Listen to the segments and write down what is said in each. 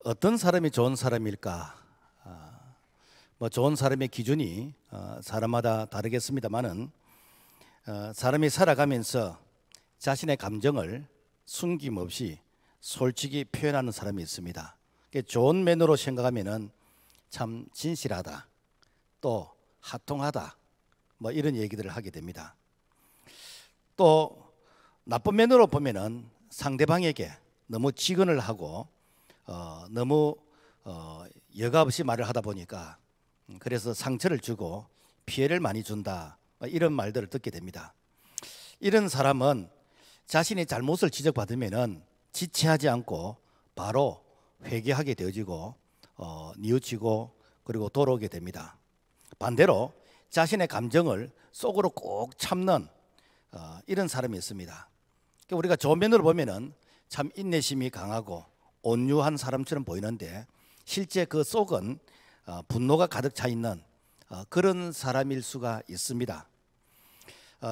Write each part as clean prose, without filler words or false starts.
어떤 사람이 좋은 사람일까? 뭐 좋은 사람의 기준이 사람마다 다르겠습니다만은 사람이 살아가면서 자신의 감정을 숨김없이 솔직히 표현하는 사람이 있습니다. 좋은 면으로 생각하면은 참 진실하다, 또 하통하다, 뭐 이런 얘기들을 하게 됩니다. 또 나쁜 면으로 보면은 상대방에게 너무 직언을 하고 너무 여과 없이 말을 하다 보니까 그래서 상처를 주고 피해를 많이 준다, 이런 말들을 듣게 됩니다. 이런 사람은 자신이 잘못을 지적받으면은 지체하지 않고 바로 회개하게 되어지고 뉘우치고 그리고 돌아오게 됩니다. 반대로 자신의 감정을 속으로 꼭 참는 이런 사람이 있습니다. 우리가 좋은 면으로 보면은 참 인내심이 강하고 온유한 사람처럼 보이는데 실제 그 속은 분노가 가득 차 있는 그런 사람일 수가 있습니다.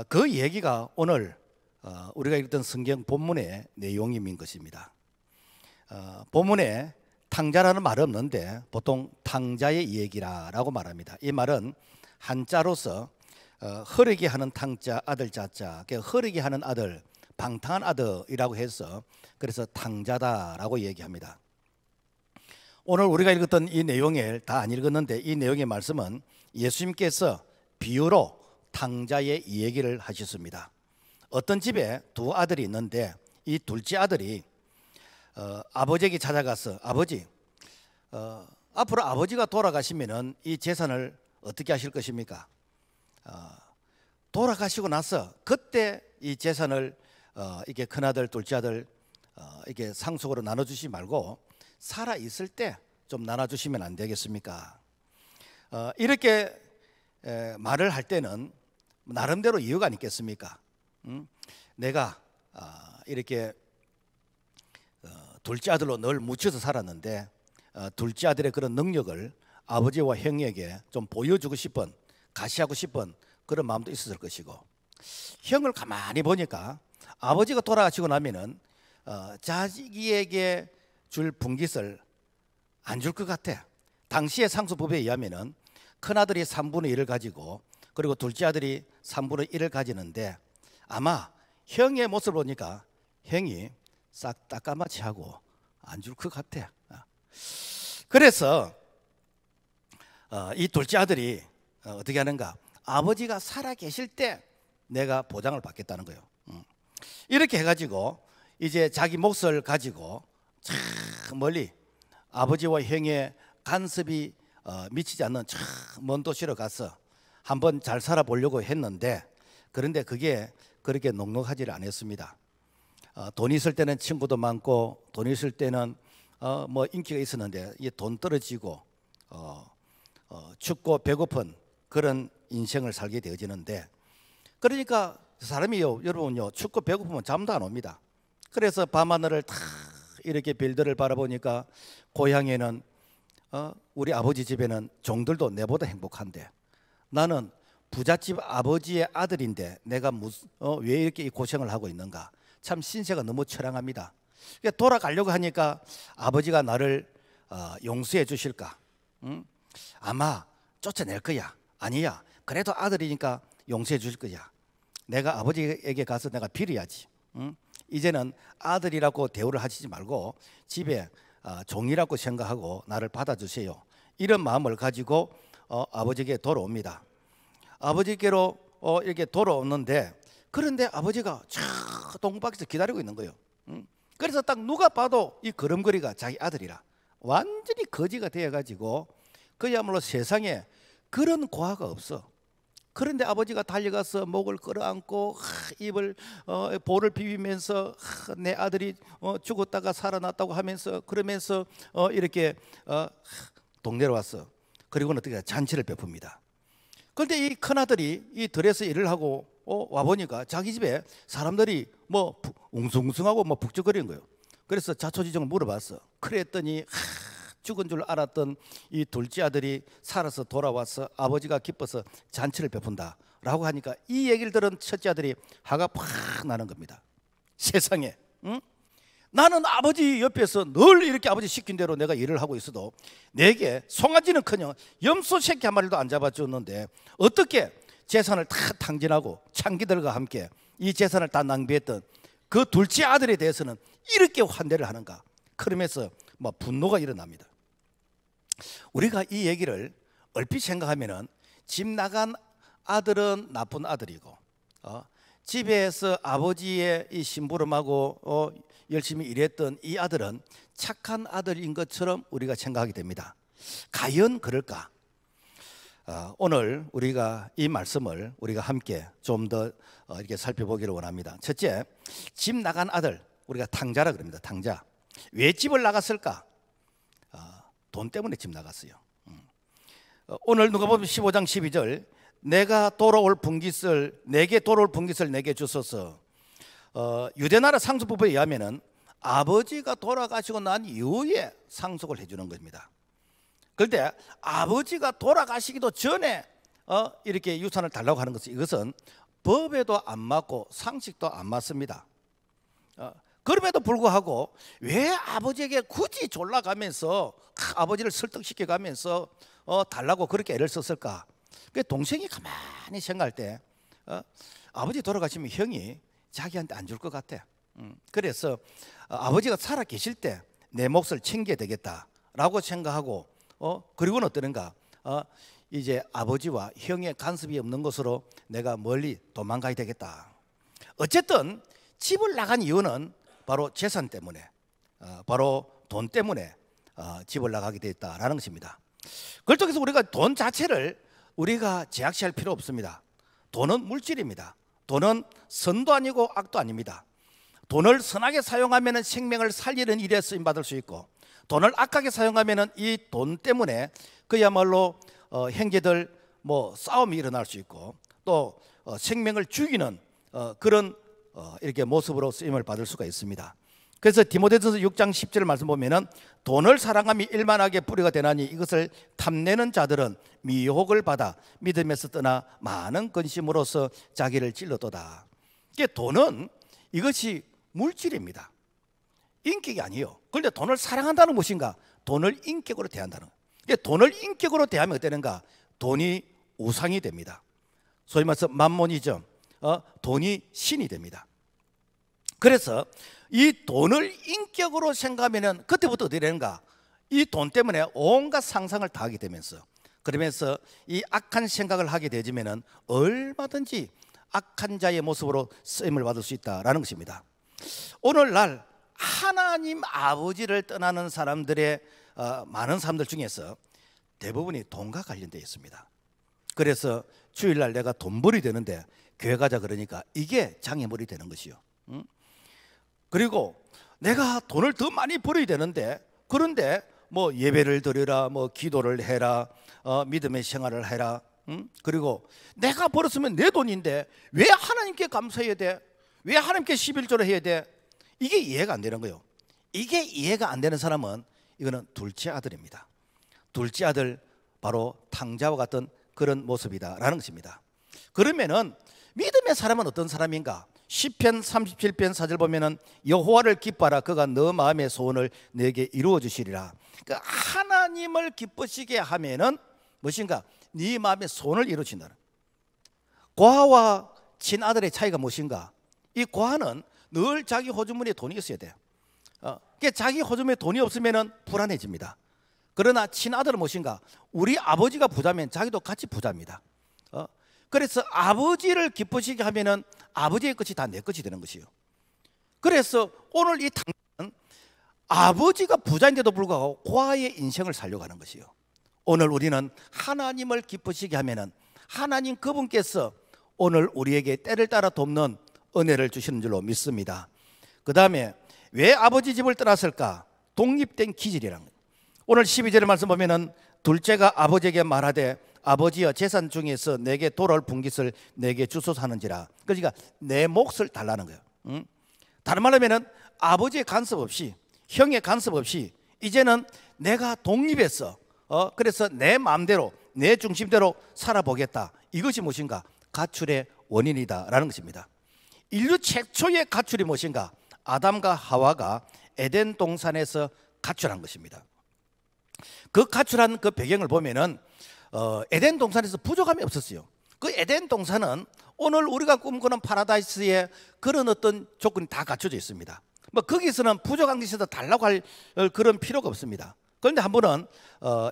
그 얘기가 오늘 우리가 읽던 성경 본문의 내용인 것입니다. 본문에 탕자라는 말은 없는데 보통 탕자의 얘기라고 말합니다. 이 말은 한자로서 흐르게 하는 탕자, 아들 자자, 흐르게 하는 아들, 방탕한 아들이라고 해서 그래서 탕자다라고 얘기합니다. 오늘 우리가 읽었던 이 내용을 다 안 읽었는데 이 내용의 말씀은 예수님께서 비유로 탕자의 얘기를 하셨습니다. 어떤 집에 두 아들이 있는데 이 둘째 아들이 아버지에게 찾아가서 아버지, 앞으로 아버지가 돌아가시면은 이 재산을 어떻게 하실 것입니까? 돌아가시고 나서 그때 이 재산을 이게 큰아들, 둘째 아들 이게 상속으로 나눠주시지 말고 살아 있을 때 좀 나눠주시면 안 되겠습니까? 이렇게 말을 할 때는 나름대로 이유가 있겠습니까? 내가 이렇게 둘째 아들로 늘 묻혀서 살았는데 둘째 아들의 그런 능력을 아버지와 형에게 좀 보여주고 싶은, 가시하고 싶은 그런 마음도 있었을 것이고, 형을 가만히 보니까 아버지가 돌아가시고 나면은 자기에게 줄 분깃을 안 줄 것 같아. 당시의 상속법에 의하면은 큰아들이 3분의 1을 가지고 그리고 둘째 아들이 3분의 1을 가지는데 아마 형의 모습을 보니까 형이 싹 다 까마치 하고 안 줄 것 같아. 그래서 이 둘째 아들이 어떻게 하는가? 아버지가 살아 계실 때 내가 보장을 받겠다는 거예요. 이렇게 해가지고 이제 자기 몫을 가지고 참 멀리 아버지와 형의 간섭이 미치지 않는 참 먼 도시로 가서 한번 잘 살아보려고 했는데 그런데 그게 그렇게 녹록하지를 않았습니다. 돈 있을 때는 친구도 많고 돈 있을 때는 뭐 인기가 있었는데 이 돈 떨어지고 춥고 배고픈 그런 인생을 살게 되어지는데, 그러니까 사람이요, 여러분요, 춥고 배고프면 잠도 안 옵니다. 그래서 밤하늘을 다 이렇게 별들을 바라보니까 고향에는 우리 아버지 집에는 종들도 내보다 행복한데 나는 부잣집 아버지의 아들인데 내가 왜 이렇게 고생을 하고 있는가? 참 신세가 너무 처량합니다. 돌아가려고 하니까 아버지가 나를 용서해 주실까? 아마 쫓아낼 거야. 아니야, 그래도 아들이니까 용서해 주실 거야. 내가 아버지에게 가서 내가 빌어야지. 이제는 아들이라고 대우를 하시지 말고 집에 종이라고 생각하고 나를 받아주세요. 이런 마음을 가지고 아버지에게 돌아옵니다. 아버지께로 이렇게 돌아오는데 그런데 아버지가 저 동방에서 기다리고 있는 거예요. 그래서 딱 누가 봐도 이 걸음걸이가 자기 아들이라 완전히 거지가 되어가지고 그야말로 세상에 그런 고아가 없어. 그런데 아버지가 달려가서 목을 끌어안고 입을 볼을 비비면서 내 아들이 죽었다가 살아났다고 하면서 그러면서 이렇게 동네로 왔어. 그리고는 어떻게 잔치를 베풉니다. 그런데 이 큰아들이 이 들에서 일을 하고 와보니까 자기 집에 사람들이 뭐 웅성웅성하고 뭐 북적거리는 거예요. 그래서 자초지종을 물어봤어. 그랬더니 죽은 줄 알았던 이 둘째 아들이 살아서 돌아와서 아버지가 기뻐서 잔치를 베푼다 라고 하니까 이 얘기를 들은 첫째 아들이 화가 팍 나는 겁니다. 세상에, 응? 나는 아버지 옆에서 늘 이렇게 아버지 시킨 대로 내가 일을 하고 있어도 내게 송아지는커녕 염소 새끼 한 마리도 안 잡아줬는데 어떻게 재산을 다 탕진하고 창기들과 함께 이 재산을 다 낭비했던 그 둘째 아들에 대해서는 이렇게 환대를 하는가? 그러면서 막 분노가 일어납니다. 우리가 이 얘기를 얼핏 생각하면은 집 나간 아들은 나쁜 아들이고 집에서 아버지의 이 심부름하고 열심히 일했던 이 아들은 착한 아들인 것처럼 우리가 생각하게 됩니다. 과연 그럴까? 오늘 우리가 이 말씀을 우리가 함께 좀 더 이렇게 살펴보기를 원합니다. 첫째, 집 나간 아들, 우리가 탕자라 그럽니다. 탕자. 왜 집을 나갔을까? 돈 때문에 집 나갔어요. 오늘 누가복음 15장 12절, 내가 돌아올 분깃을 내게 돌아올 분깃을 내게 주소서. 유대나라 상속법에 의하면은 아버지가 돌아가시고 난 이후에 상속을 해주는 겁니다. 그런데 아버지가 돌아가시기도 전에 이렇게 유산을 달라고 하는 것은 이것은 법에도 안 맞고 상식도 안 맞습니다. 그럼에도 불구하고 왜 아버지에게 굳이 졸라가면서 아버지를 설득시켜가면서 달라고 그렇게 애를 썼을까? 그 동생이 가만히 생각할 때 아버지 돌아가시면 형이 자기한테 안 줄 것 같아. 그래서 아버지가 살아 계실 때 내 몫을 챙겨야 되겠다라고 생각하고 그리고는 어떠는가? 이제 아버지와 형의 간섭이 없는 곳으로 내가 멀리 도망가야 되겠다. 어쨌든 집을 나간 이유는 바로 재산 때문에, 바로 돈 때문에 집을 나가게 됐다라는 것입니다. 그렇다고 해서 우리가 돈 자체를 우리가 제약시할 필요 없습니다. 돈은 물질입니다. 돈은 선도 아니고 악도 아닙니다. 돈을 선하게 사용하면 생명을 살리는 일에 쓰임받을 수 있고, 돈을 악하게 사용하면 이 돈 때문에 그야말로 형제들 싸움이 일어날 수 있고, 또 생명을 죽이는 그런 이렇게 모습으로 쓰임을 받을 수가 있습니다. 그래서 디모데전서 6장 10절 말씀 보면은 돈을 사랑함이 일만하게 뿌리가 되나니 이것을 탐내는 자들은 미혹을 받아 믿음에서 떠나 많은 근심으로서 자기를 찔러도다. 이게 돈은 이것이 물질입니다. 인격이 아니에요. 그런데 돈을 사랑한다는 것인가? 돈을 인격으로 대한다는 거예요. 돈을 인격으로 대하면 어때는가? 돈이 우상이 됩니다. 소위 말해서 만몬이죠. 돈이 신이 됩니다. 그래서 이 돈을 인격으로 생각하면 그때부터 어떻게 되는가? 이 돈 때문에 온갖 상상을 다 하게 되면서, 그러면서 이 악한 생각을 하게 되지면은 얼마든지 악한 자의 모습으로 쓰임을 받을 수 있다라는 것입니다. 오늘날 하나님 아버지를 떠나는 사람들의 많은 사람들 중에서 대부분이 돈과 관련되어 있습니다. 그래서 주일날 내가 돈벌이 되는데 교회 가자 그러니까 이게 장애물이 되는 것이요. 그리고 내가 돈을 더 많이 벌어야 되는데, 그런데 예배를 드려라, 기도를 해라, 믿음의 생활을 해라. 그리고 내가 벌었으면 내 돈인데 왜 하나님께 감사해야 돼? 왜 하나님께 11조를 해야 돼? 이게 이해가 안 되는 거예요. 이게 이해가 안 되는 사람은 이거는 둘째 아들입니다. 둘째 아들, 바로 탕자와 같은 그런 모습이다라는 것입니다. 그러면은 믿음의 사람은 어떤 사람인가? 시편 37편 4절 보면은 여호와를 기뻐하라, 그가 너 마음의 소원을 내게 이루어 주시리라. 그러니까 하나님을 기쁘시게 하면은 무엇인가? 네 마음의 소원을 이루어진다는. 고아와 친아들의 차이가 무엇인가? 이 고아는 늘 자기 호주머니에 돈이 있어야 돼요. 그러니까 자기 호주머니에 돈이 없으면은 불안해집니다. 그러나 친아들은 무엇인가? 우리 아버지가 부자면 자기도 같이 부자입니다. 그래서 아버지를 기쁘시게 하면은 아버지의 것이 다 내 것이 되는 것이요. 그래서 오늘 이 당신은 아버지가 부자인데도 불구하고 고아의 인생을 살려고 하는 것이요. 오늘 우리는 하나님을 기쁘시게 하면은 하나님 그분께서 오늘 우리에게 때를 따라 돕는 은혜를 주시는 줄로 믿습니다. 그 다음에 왜 아버지 집을 떠났을까? 독립된 기질이라는 거예요. 오늘 12절의 말씀 보면은 둘째가 아버지에게 말하되 아버지여 재산 중에서 내게 돌아올 분깃을 내게 주소서 하는지라. 그러니까 내 몫을 달라는 거예요. 다른 말로 하면은 아버지의 간섭 없이, 형의 간섭 없이 이제는 내가 독립해서 그래서 내 마음대로, 내 중심대로 살아보겠다. 이것이 무엇인가? 가출의 원인이다라는 것입니다. 인류 최초의 가출이 무엇인가? 아담과 하와가 에덴 동산에서 가출한 것입니다. 그 가출한 그 배경을 보면은 에덴 동산에서 부족함이 없었어요. 그 에덴 동산은 오늘 우리가 꿈꾸는 파라다이스의 그런 어떤 조건이 다 갖춰져 있습니다. 뭐 거기서는 부족한 것이 더 달라고 할 그런 필요가 없습니다. 그런데 한 번은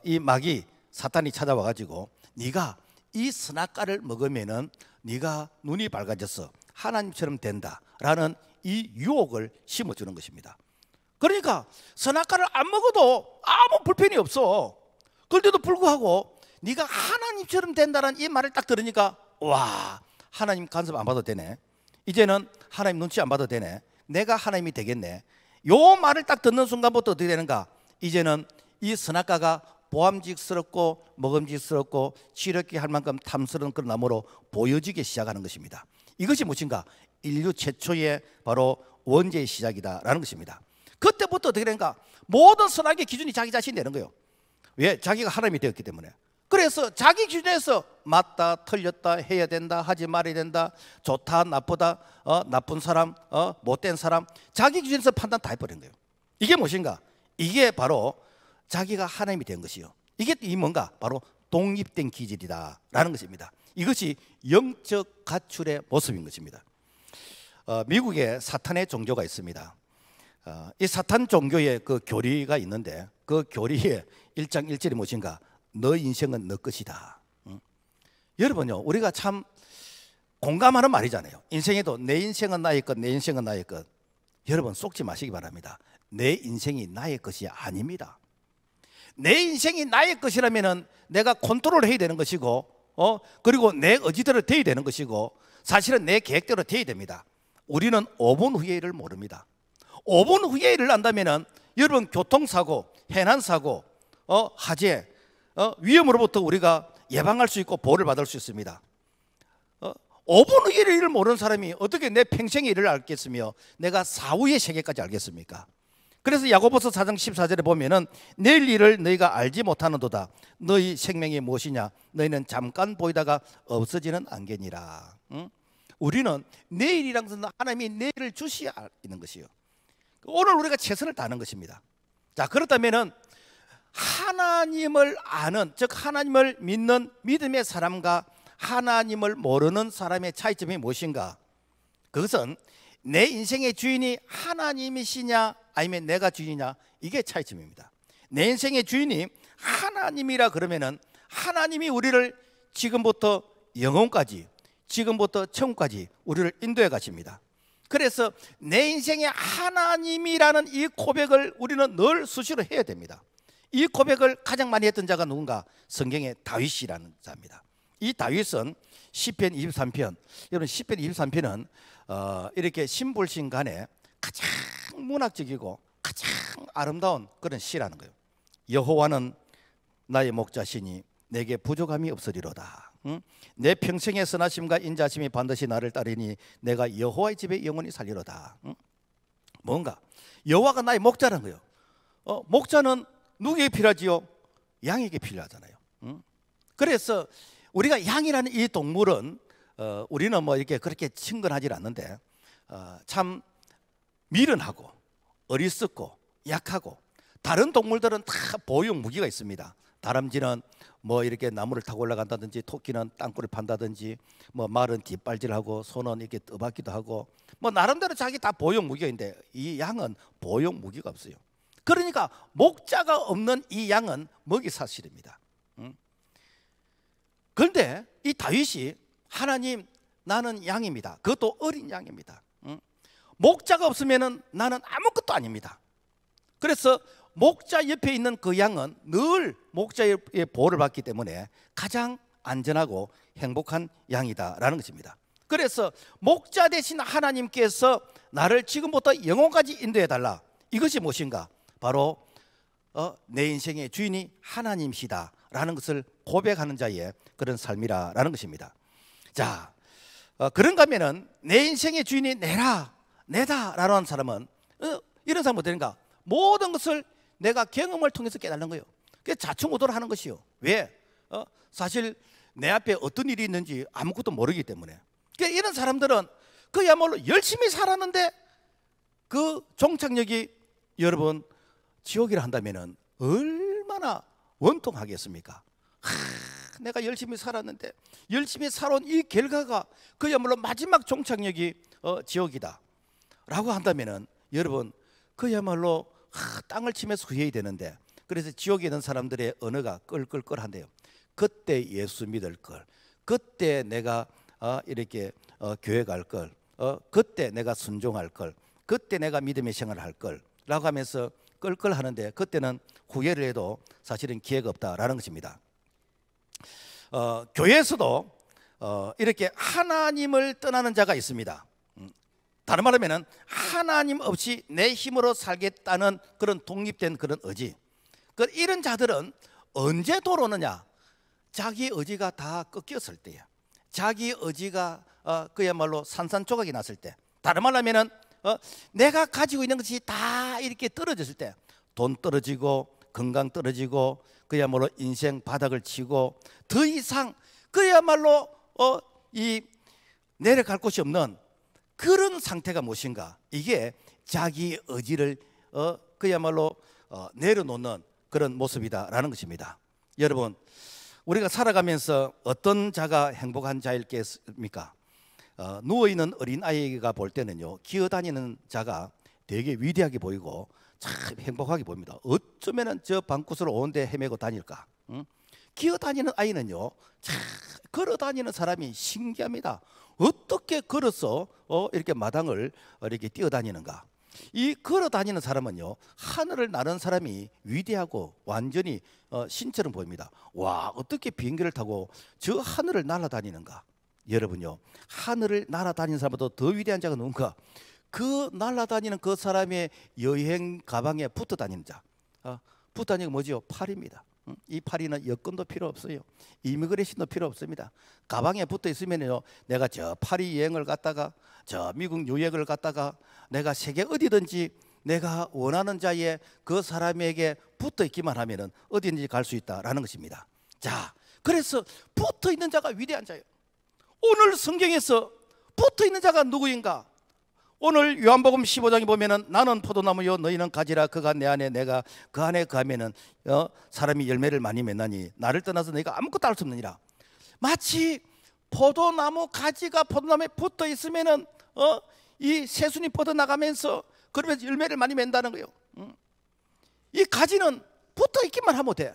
이 마귀 사탄이 찾아와 가지고 네가 이 선악과를 먹으면은 네가 눈이 밝아져서 하나님처럼 된다라는 이 유혹을 심어주는 것입니다. 그러니까 선악과를 안 먹어도 아무 불편이 없어. 그런데도 불구하고 네가 하나님처럼 된다는 이 말을 딱 들으니까 와, 하나님 간섭 안 받아도 되네. 이제는 하나님 눈치 안 받아도 되네. 내가 하나님이 되겠네. 요 말을 딱 듣는 순간부터 어떻게 되는가? 이제는 이 선악과가 보암직스럽고 먹음직스럽고 지렵게 할 만큼 탐스러운 그런 나무로 보여지기 시작하는 것입니다. 이것이 무엇인가? 인류 최초의 바로 원죄의 시작이다라는 것입니다. 그때부터 어떻게 되는가? 모든 선악의 기준이 자기 자신이 되는 거예요. 왜? 자기가 하나님이 되었기 때문에. 그래서 자기 기준에서 맞다, 틀렸다, 해야 된다, 하지 말아야 된다, 좋다, 나쁘다, 나쁜 사람, 못된 사람, 자기 기준에서 판단 다 해버린 거예요. 이게 무엇인가? 이게 바로 자기가 하나님이 된 것이요. 이게 이 뭔가? 바로 독립된 기질이다라는 것입니다. 이것이 영적 가출의 모습인 것입니다. 미국에 사탄의 종교가 있습니다. 이 사탄 종교의 그 교리가 있는데 그 교리의 1장 1절이 무엇인가? 너 인생은 너 것이다. 여러분요, 우리가 참 공감하는 말이잖아요. 인생에도 내 인생은 나의 것, 내 인생은 나의 것. 여러분 속지 마시기 바랍니다. 내 인생이 나의 것이 아닙니다. 내 인생이 나의 것이라면은 내가 컨트롤 해야 되는 것이고, 그리고 내 의지대로 돼야 되는 것이고, 사실은 내 계획대로 돼야 됩니다. 우리는 5분 후의 일을 모릅니다. 5분 후의 일을 안다면은 여러분 교통사고, 해난사고, 화재, 위험으로부터 우리가 예방할 수 있고 보호를 받을 수 있습니다. 5분 후의 일을 모르는 사람이 어떻게 내 평생의 일을 알겠으며 내가 사후의 세계까지 알겠습니까? 그래서 야고보서 4장 14절에 보면은 내일 일을 너희가 알지 못하는도다. 너희 생명이 무엇이냐? 너희는 잠깐 보이다가 없어지는 안개니라. 우리는 내일이란 것은 하나님이 내일을 주시야 있는 것이요. 오늘 우리가 최선을 다하는 것입니다. 자, 그렇다면은 하나님을 아는, 즉 하나님을 믿는 믿음의 사람과 하나님을 모르는 사람의 차이점이 무엇인가? 그것은 내 인생의 주인이 하나님이시냐 아니면 내가 주인이냐, 이게 차이점입니다. 내 인생의 주인이 하나님이라 그러면은 하나님이 우리를 지금부터 영혼까지, 지금부터 천국까지 우리를 인도해 가십니다. 그래서 내 인생의 하나님이라는 이 고백을 우리는 늘 수시로 해야 됩니다. 이 고백을 가장 많이 했던 자가 누군가? 성경의 다윗이라는 자입니다. 이 다윗은 시편 23편, 여러분 시편 23편은 이렇게 신불신 간에 가장 문학적이고 가장 아름다운 그런 시라는 거예요. 여호와는 나의 목자시니 내게 부족함이 없으리로다. 내 평생의 선하심과 인자심이 반드시 나를 따르니 내가 여호와의 집에 영원히 살리로다. 뭔가 여호와가 나의 목자라는 거예요. 목자는 누구에게 필요하지요? 양에게 필요하잖아요. 그래서 우리가 양이라는 이 동물은 우리는 뭐 이렇게 그렇게 친근하지 않는데 참 미련하고 어리석고 약하고, 다른 동물들은 다 보호용 무기가 있습니다. 다람쥐는 뭐 이렇게 나무를 타고 올라간다든지, 토끼는 땅굴을 판다든지, 뭐 말은 뒷발질하고, 소는 이렇게 떠받기도 하고, 뭐 나름대로 자기 다 보호용 무기가 있는데 이 양은 보호용 무기가 없어요. 그러니까 목자가 없는 이 양은 먹이 사슬입니다. 그런데 이 다윗이 하나님, 나는 양입니다. 그것도 어린 양입니다. 목자가 없으면 나는 아무것도 아닙니다. 그래서 목자 옆에 있는 그 양은 늘 목자의 보호를 받기 때문에 가장 안전하고 행복한 양이다라는 것입니다. 그래서 목자 대신 하나님께서 나를 지금부터 영혼까지 인도해달라. 이것이 무엇인가? 바로 내 인생의 주인이 하나님이시다라는 것을 고백하는 자의 그런 삶이라는 것입니다. 자, 그런가 하면은 내 인생의 주인이 내다라는 사람은 이런 사람은 어떻는가? 모든 것을 내가 경험을 통해서 깨달는 거예요. 그게 자충우돌을 하는 것이요. 왜? 사실 내 앞에 어떤 일이 있는지 아무것도 모르기 때문에. 그러니까 이런 사람들은 그야말로 열심히 살았는데 그 종착역이 여러분 지옥이라 한다면은 얼마나 원통하겠습니까? 내가 열심히 살았는데 열심히 살아온 이 결과가 그야말로 마지막 종착역이 지옥이다 라고 한다면은 여러분 그야말로 땅을 치면서 후회해야 되는데, 그래서 지옥에 있는 사람들의 언어가 끌끌끌한데요. 그때 예수 믿을 걸, 그때 내가 이렇게 교회 갈 걸, 그때 내가 순종할 걸, 그때 내가 믿음의 생활을 할 걸 라고 하면서 끌끌하는데, 그때는 후회를 해도 사실은 기회가 없다라는 것입니다. 교회에서도 이렇게 하나님을 떠나는 자가 있습니다. 다른 말로 하면 하나님 없이 내 힘으로 살겠다는 그런 독립된 그런 의지. 이런 자들은 언제 돌아오느냐? 자기 의지가 다 꺾였을 때야. 자기 의지가 그야말로 산산조각이 났을 때. 다른 말로 하면 내가 가지고 있는 것이 다 이렇게 떨어졌을 때, 돈 떨어지고 건강 떨어지고 그야말로 인생 바닥을 치고 더 이상 그야말로 이 내려갈 곳이 없는 그런 상태가 무엇인가? 이게 자기 의지를 그야말로 내려놓는 그런 모습이다라는 것입니다. 여러분, 우리가 살아가면서 어떤 자가 행복한 자일겠습니까? 누워있는 어린아이가 볼 때는요, 기어다니는 자가 되게 위대하게 보이고 참 행복하게 보입니다. 어쩌면 저 방구석을 온데 헤매고 다닐까? 기어다니는 아이는요, 참 걸어다니는 사람이 신기합니다. 어떻게 걸어서 이렇게 마당을 이렇게 뛰어다니는가? 이 걸어다니는 사람은요, 하늘을 나는 사람이 위대하고 완전히 신처럼 보입니다. 와, 어떻게 비행기를 타고 저 하늘을 날아다니는가? 여러분요, 하늘을 날아다니는 사람보다 더 위대한 자가 누군가? 그 날아다니는 그 사람의 여행 가방에 붙어 다니는 자. 붙어 다니는 게 뭐죠? 팔입니다. 이 파리는 여권도 필요 없어요. 이미그레이션도 필요 없습니다. 가방에 붙어 있으면요, 내가 저 파리 여행을 갔다가 저 미국 뉴욕을 갔다가 내가 세계 어디든지 내가 원하는 자에 그 사람에게 붙어 있기만 하면은 어디든지 갈 수 있다라는 것입니다. 자, 그래서 붙어 있는 자가 위대한 자예요. 오늘 성경에서 붙어 있는 자가 누구인가? 오늘 요한복음 15장에 보면은 나는 포도나무요 너희는 가지라 그가 내 안에 내가 그 안에 거하면은 사람이 열매를 많이 맺나니 나를 떠나서 너희가 아무것도 할 수 없느니라. 마치 포도나무 가지가 포도나무에 붙어 있으면은 이 새순이 뻗어 나가면서 그러면서 열매를 많이 맺는다는 거예요. 이 가지는 붙어 있기만 하면 돼.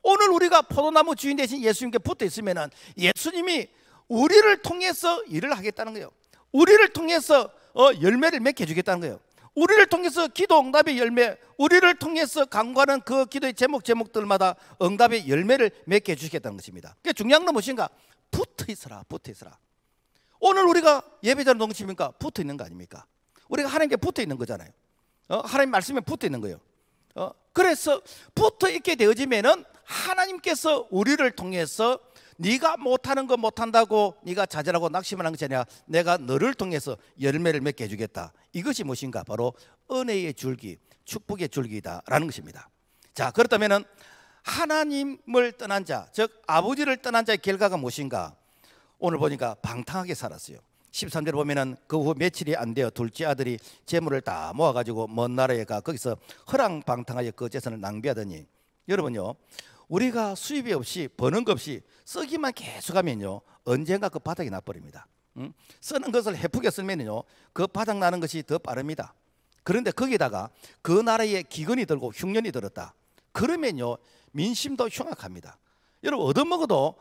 오늘 우리가 포도나무 주인 대신 예수님께 붙어 있으면은 예수님이 우리를 통해서 일을 하겠다는 거예요. 우리를 통해서 열매를 맺게 해주겠다는 거예요. 우리를 통해서 기도 응답의 열매, 우리를 통해서 간구하는 그 기도의 제목들마다 응답의 열매를 맺게 해주시겠다는 것입니다. 그게 중요한 건 무엇인가? 붙어 있어라, 붙어 있어라. 오늘 우리가 예배자로 동치니까 붙어 있는 거 아닙니까? 우리가 하나님께 붙어 있는 거잖아요. 하나님 말씀에 붙어 있는 거예요. 그래서 붙어 있게 되어지면은 하나님께서 우리를 통해서 네가 못하는 거 못한다고 네가 자잘하고 낙심하는 것이 아니라 내가 너를 통해서 열매를 맺게 해주겠다. 이것이 무엇인가? 바로 은혜의 줄기, 축복의 줄기다라는 것입니다. 자, 그렇다면은 하나님을 떠난 자, 즉 아버지를 떠난 자의 결과가 무엇인가? 오늘 보니까 방탕하게 살았어요. 13절에 보면은 그 후 며칠이 안 되어 둘째 아들이 재물을 다 모아가지고 먼 나라에 가 거기서 허랑방탕하여 그 재산을 낭비하더니, 여러분요, 우리가 수입이 없이 버는 것 없이 쓰기만 계속하면요, 언젠가 그 바닥이 나버립니다. 쓰는 것을 헤프게 쓰면요, 그 바닥 나는 것이 더 빠릅니다. 그런데 거기다가 그 나라에 기근이 들고 흉년이 들었다. 그러면요, 민심도 흉악합니다. 여러분, 얻어먹어도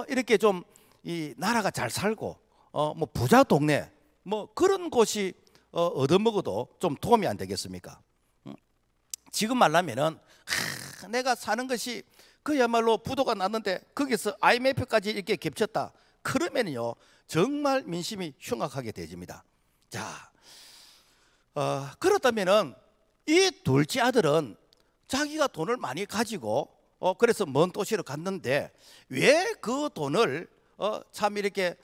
이렇게 좀 이 나라가 잘 살고 뭐 부자 동네 뭐 그런 곳이 얻어먹어도 좀 도움이 안 되겠습니까? 지금 말하면은 내가 사는 것이 그야말로 부도가 났는데 거기서 IMF까지 이렇게 겹쳤다. 그러면요, 정말 민심이 흉악하게 되집니다. 자, 그렇다면은 이 둘째 아들은 자기가 돈을 많이 가지고 그래서 먼 도시로 갔는데 왜 그 돈을 참 이렇게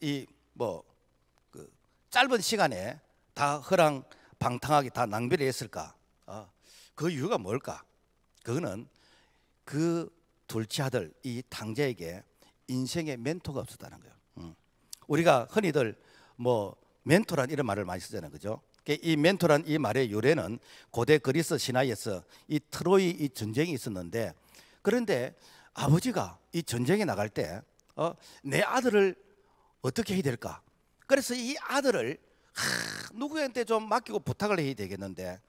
이 뭐 그 짧은 시간에 다 허랑방탕하게 다 낭비를 했을까? 그 이유가 뭘까? 그거는 그 둘째 아들 이 탕자에게 인생의 멘토가 없었다는 거예요. 우리가 흔히들 뭐 멘토란 이런 말을 많이 쓰잖아요, 그죠? 이 멘토란 이 말의 유래는 고대 그리스 신화에서 이 트로이 이 전쟁이 있었는데, 그런데 아버지가 이 전쟁에 나갈 때 내 아들을 어떻게 해야 될까? 그래서 이 아들을 누구한테 좀 맡기고 부탁을 해야 되겠는데,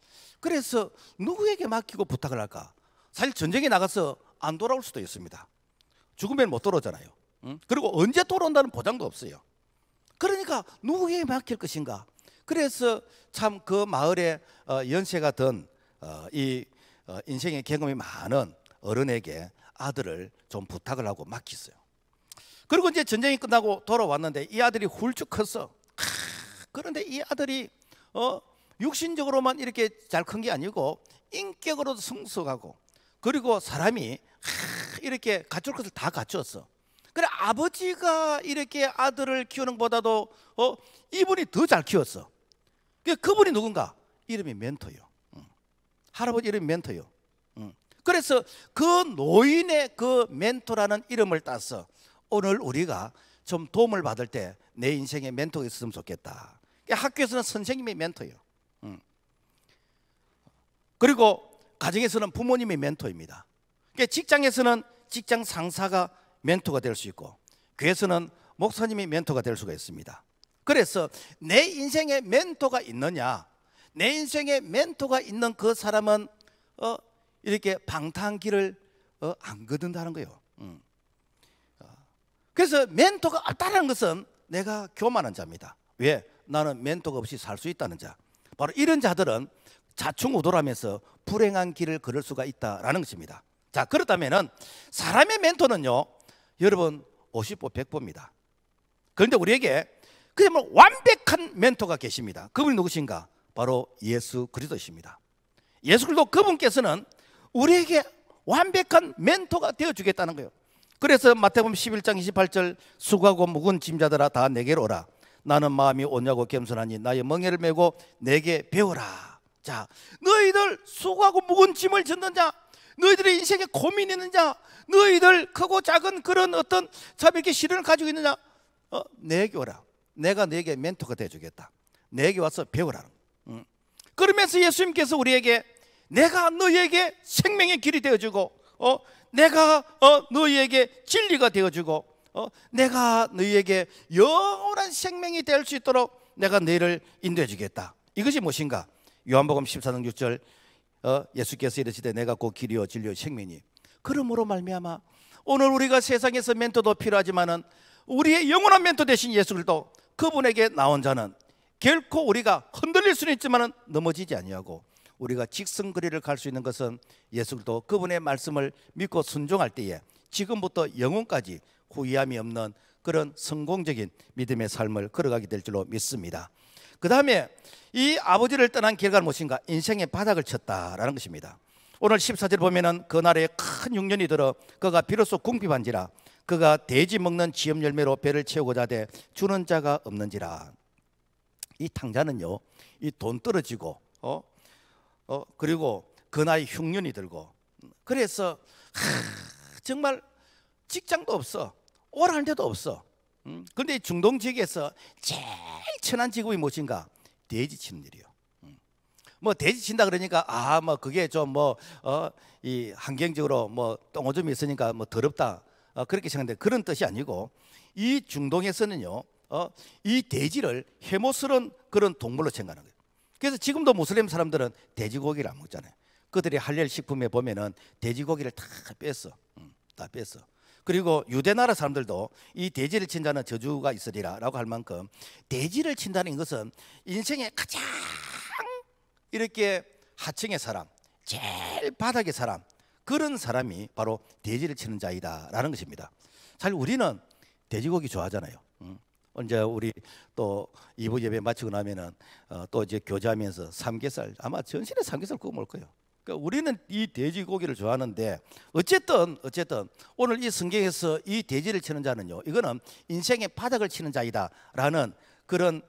그래서 누구에게 맡기고 부탁을 할까? 사실 전쟁에 나가서 안 돌아올 수도 있습니다. 죽으면 못 돌아오잖아요. 그리고 언제 돌아온다는 보장도 없어요. 그러니까 누구에게 맡길 것인가? 그래서 참 그 마을에 연세가 든 이 인생의 경험이 많은 어른에게 아들을 좀 부탁을 하고 맡겼어요. 그리고 이제 전쟁이 끝나고 돌아왔는데 이 아들이 훌쩍 컸어. 그런데 이 아들이 육신적으로만 이렇게 잘 큰 게 아니고 인격으로도 성숙하고, 그리고 사람이 이렇게 갖출 것을 다 갖추었어. 그래 아버지가 이렇게 아들을 키우는 것보다도 이분이 더 잘 키웠어. 그분이 누군가? 이름이 멘토요. 할아버지 이름이 멘토요. 그래서 그 노인의 그 멘토라는 이름을 따서 오늘 우리가 좀 도움을 받을 때 내 인생에 멘토가 있었으면 좋겠다. 학교에서는 선생님이 멘토예요. 그리고 가정에서는 부모님이 멘토입니다. 직장에서는 직장 상사가 멘토가 될 수 있고, 교회에서는 목사님이 멘토가 될 수가 있습니다. 그래서 내 인생에 멘토가 있느냐, 내 인생에 멘토가 있는 그 사람은 이렇게 방탕길을 안 걷는다는 거예요. 그래서 멘토가 없다는 것은 내가 교만한 자입니다. 왜? 나는 멘토가 없이 살 수 있다는 자. 바로 이런 자들은 자충우돌하면서 불행한 길을 걸을 수가 있다라는 것입니다. 자, 그렇다면은 사람의 멘토는요, 여러분 50보 100보입니다. 그런데 우리에게 그야말로 완벽한 멘토가 계십니다. 그분이 누구신가? 바로 예수 그리스도이십니다. 예수 그리스도 그분께서는 우리에게 완벽한 멘토가 되어주겠다는 거예요. 그래서 마태복음 11장 28절 수고하고 무거운 짐자들아 다 내게로 오라. 나는 마음이 온유하고 겸손하니 나의 멍에를 메고 내게 배우라. 자, 너희들 수고하고 무거운 짐을 졌는 자, 너희들의 인생에 고민이 있는 자, 너희들 크고 작은 그런 어떤 참 이렇게 시련을 가지고 있는 자, 내게 오라. 내가 너에게 멘토가 되어주겠다. 내게 와서 배우라. 그러면서 예수님께서 우리에게 내가 너희에게 생명의 길이 되어주고, 내가 너희에게 진리가 되어주고, 내가 너희에게 영원한 생명이 될 수 있도록 내가 너희를 인도해 주겠다. 이것이 무엇인가? 요한복음 14장 6절 예수께서 이르시되 내가 곧 길이요 진리요 생명이니. 그러므로 말미암아 오늘 우리가 세상에서 멘토도 필요하지만은 우리의 영원한 멘토 되신 예수 그리스도, 그분에게 나온 자는 결코 우리가 흔들릴 수는 있지만은 넘어지지 아니하고, 우리가 직선거리를 갈 수 있는 것은 예수 그리스도 그분의 말씀을 믿고 순종할 때에 지금부터 영원까지 후회함이 없는 그런 성공적인 믿음의 삶을 걸어가게 될 줄로 믿습니다. 그 다음에 이 아버지를 떠난 결과는 무엇인가? 인생의 바닥을 쳤다라는 것입니다. 오늘 14절 보면은 그날에 큰 흉년이 들어 그가 비로소 궁핍한지라 그가 돼지 먹는 지엽 열매로 배를 채우고자 하되 주는 자가 없는지라. 이 탕자는요, 이 돈 떨어지고 그리고 그 나이 흉년이 들고, 그래서 정말 직장도 없어, 오라는 데도 없어. 그런데 중동 지역에서 제일 천한 직업이 무엇인가? 돼지 치는 일이요. 뭐 돼지 친다 그러니까 뭐 그게 좀 이 환경적으로 뭐 똥오줌이 있으니까 뭐 더럽다 그렇게 생각하는데, 그런 뜻이 아니고 이 중동에서는요 이 돼지를 혐오스러운 그런 동물로 생각하는 거예요. 그래서 지금도 무슬림 사람들은 돼지고기를 안 먹잖아요. 그들이 할렐 식품에 보면은 돼지고기를 다 뺐어. 다 뺐어. 그리고 유대나라 사람들도 이 돼지를 친다는 저주가 있으리라 라고 할 만큼 돼지를 친다는 것은 인생의 가장 이렇게 하층의 사람, 제일 바닥의 사람, 그런 사람이 바로 돼지를 치는 자이다 라는 것입니다. 사실 우리는 돼지고기 좋아하잖아요. 언제 우리 또 2부 예배 마치고 나면은 또 이제 교제하면서 삼겹살, 아마 전신에 삼겹살 구워 먹을 거예요. 그러니까 우리는 이 돼지고기를 좋아하는데, 어쨌든 오늘 이 성경에서 이 돼지를 치는 자는요, 이거는 인생의 바닥을 치는 자이다라는 그런